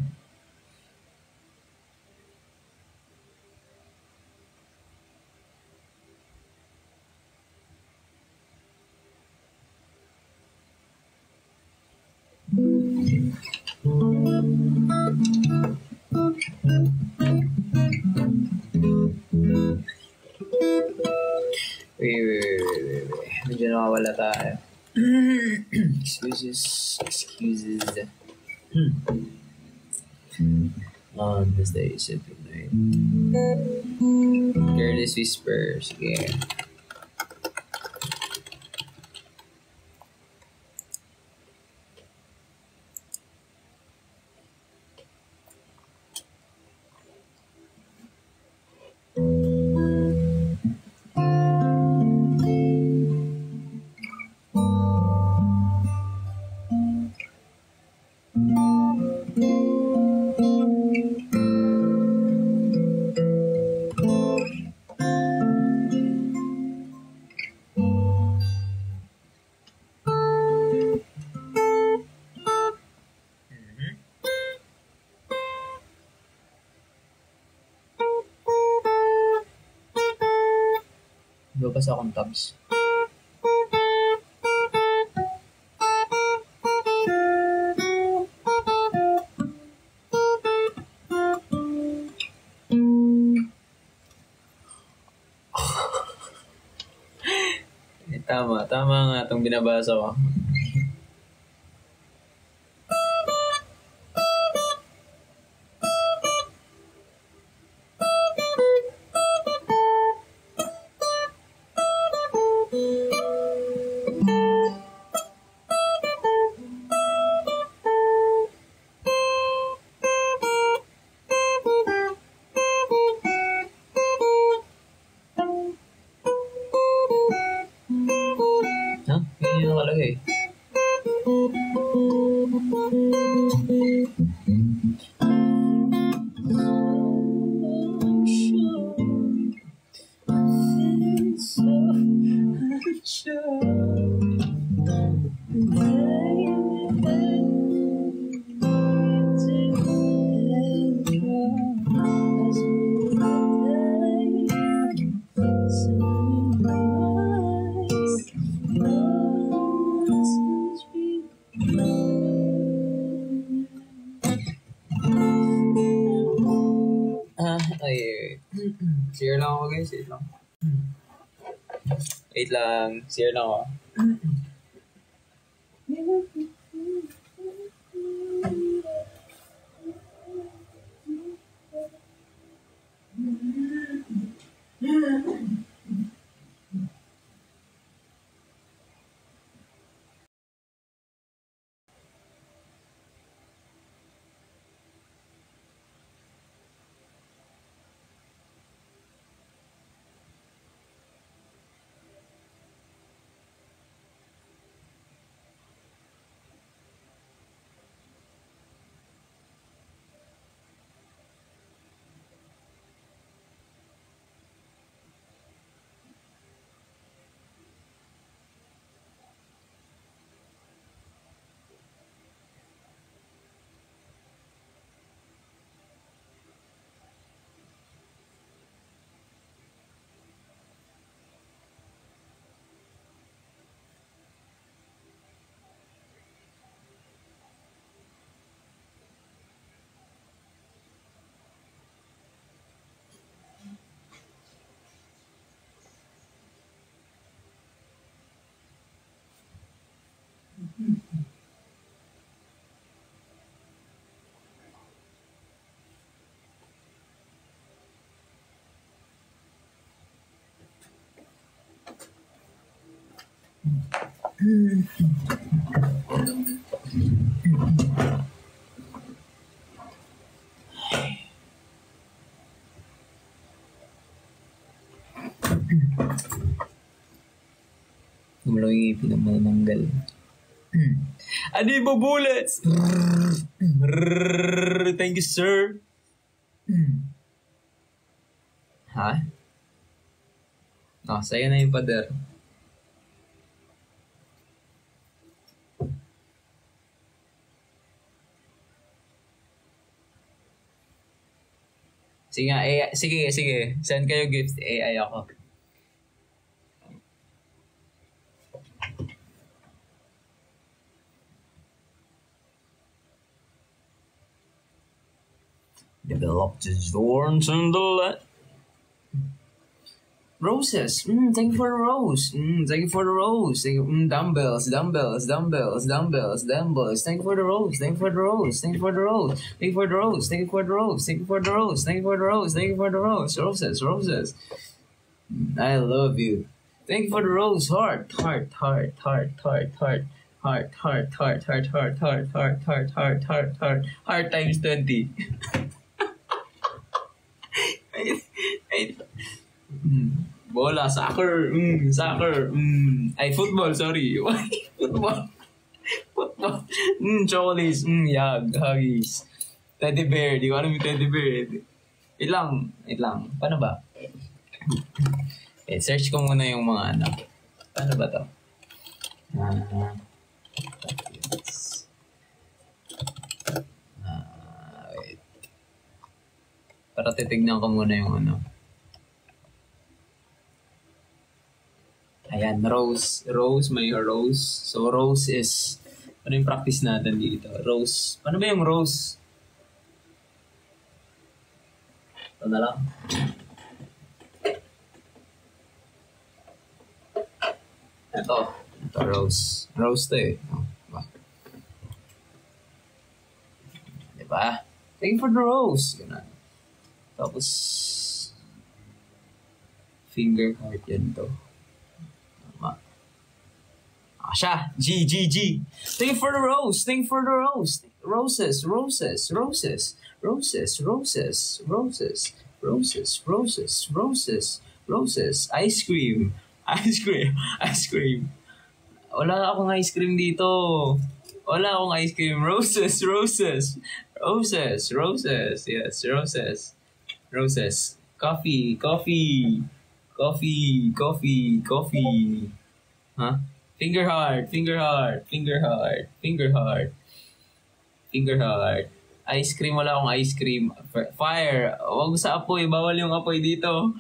Speaker 1: Medyo nakawala tayo. Excuses. On this day, simple night. Careless whispers. Yeah. Babasa akong tabs. Tama. Tama nga itong binabasa ko. Ha? Hindi nakalagay. Share lang ako guys, wait lang. Wait lang, share lang ako. Gumalaw yung ngipin ng mananggal. Adibo bullets! Thank you, sir. Ha? Sa'yo na yung pader. Sige nga, AI, sige. Send kayo gift, AI ako. Develop the thorns and the light. Roses. Thank you for the rose. Thank you for the rose. Dumbbells. Thank you for the rose. Thank you for the rose. Thank you for the rose. Thank you for the rose. Thank you for the rose. Thank you for the rose. Thank you for the rose. Thank you for the rose. Roses. I love you. Thank you for the rose. Heart. Heart times 20. Bola, soccer. Ay, football, sorry. Football. Chocolates. Yag, huggies. Teddy bear. Di ko alam yung teddy bear. Wait lang. Paano ba? Search ko muna yung mga ano. Paano ba to? Wait. Para titignan ko muna yung ano. Ayan, rose. May rose. So, rose is, ano yung practice natin dito? Rose. Paano ba yung rose? Ito na lang. Ito, rose. Rose to eh. Oh, diba? Diba? Thank you for the rose. Ganun. Tapos, finger heart yan to. Tama. Siya. G, G, G. Thank you for the rose. Thank you for the rose. Roses, roses, roses, roses, roses, roses, roses, roses, roses, roses, ice cream, ice cream, ice cream. Wala akong ice cream dito. Wala akong ice cream. Roses, roses, roses, roses, yes, roses, roses. Coffee, coffee, coffee, coffee, coffee. Huh? Finger heart, finger heart, finger heart, finger heart. Finger heart. Ice cream, wala akong ice cream. Fire. Huwag sa apoy. Bawal yung apoy dito.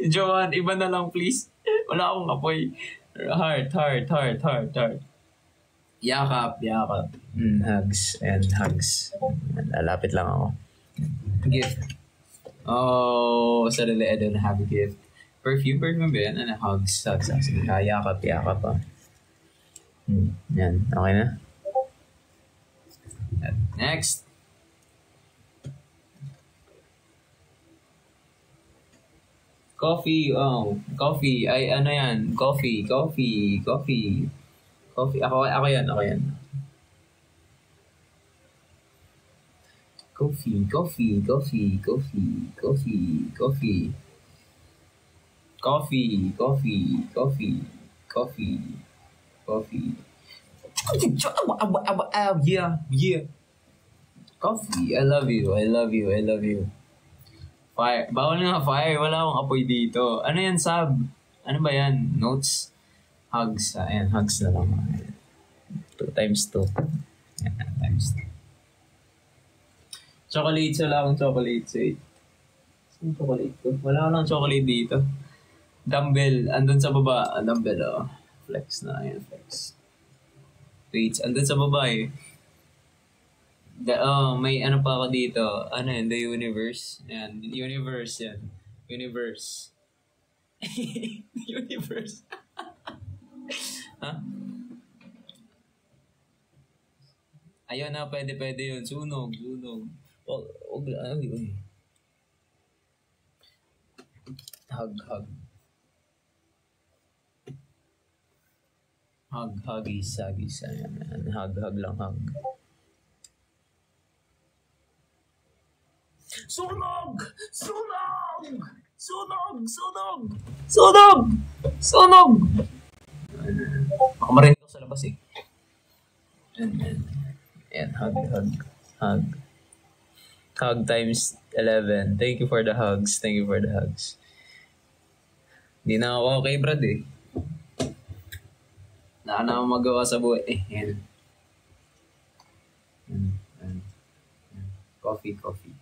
Speaker 1: Joanne, iba na lang please. Wala akong apoy. Heart, heart, heart, heart, heart. Yakap, yakap. Hugs and hugs. Lalapit lang ako. Gift. Oh, suddenly I don't have a gift. Perfume, perfume ba yan? Ano? Hugs, hugs, hugs. Yakap, yakap. Yan, okay na? Next. Coffee, coffee. Ay, ano yan? Coffee, coffee, coffee. Coffee. Ako yan, ako yan. Coffee, coffee, coffee, coffee, coffee, coffee. Coffee, coffee, coffee, coffee, coffee. Yeah, yeah. Coffee, I love you, I love you, I love you. Fire, bawal nga fire, wala akong apoy dito. Ano yan, sub? Ano ba yan? Notes? Hugs, ayan, hugs na lang. 2 times 2. Ayan, times 2. Chocolates, wala akong chocolates, wait. Saan chocolate ko? Wala akong chocolate dito. Dumbbell, andun sa baba. Dumbbell, oh. Flex na, ayan, flex. Wait, andun sa baba eh. May ano pa ako dito. Ano yan? The universe. Yan. Universe yan. Universe. Universe. Ha? Ayun na, pwede yun. Sunog, sunog. Ay. Hug, hug. Hug, huggies, huggies. Ayan. Hug, hug lang, hug. Sunog! Sunog! Sunog! Sunog! Sunog! Sunog! Baka marinig ako sa labas eh. Ayan, hug, hug, hug. Hug times 11. Thank you for the hugs. Thank you for the hugs. Hindi na ako okay, Brad eh. Wala na akong magawa sa buhay. Yan. Coffee, coffee.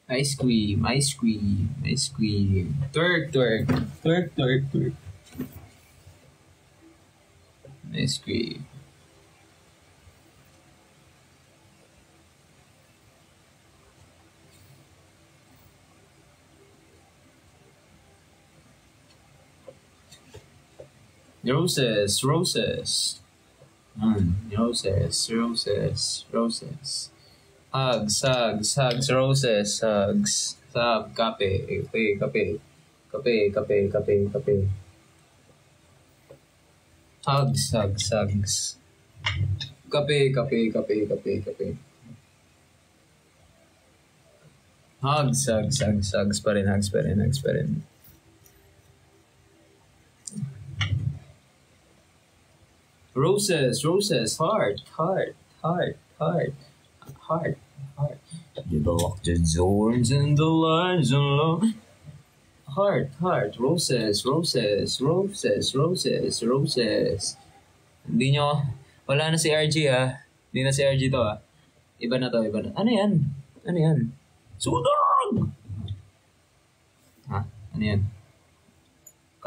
Speaker 1: Ice cream, ice cream, ice cream. Twerk, twerk, twerk, twerk, twerk. Ice cream. Roses, roses. Roses, roses, roses. Hugs, hugs, hugs, roses, hugs. Sab, kape, kape, kape. Kape, kape, kape, kape. Hugs, hugs, hugs. Kape, kape, kape, kape, kape. Hugs, hugs, hugs, hugs pa rin, hugs pa rin, hugs pa rin. Roses, roses, heart, heart, heart, heart, heart, heart. You lock the doors and the lights are low. Heart, heart, roses, roses, roses, roses, roses. Hindi nyo, wala na si RG ha. Hindi na si RG to ha. Iba na to, iba na. Ano yan? Ano yan? Sunog! Ha? Ano yan?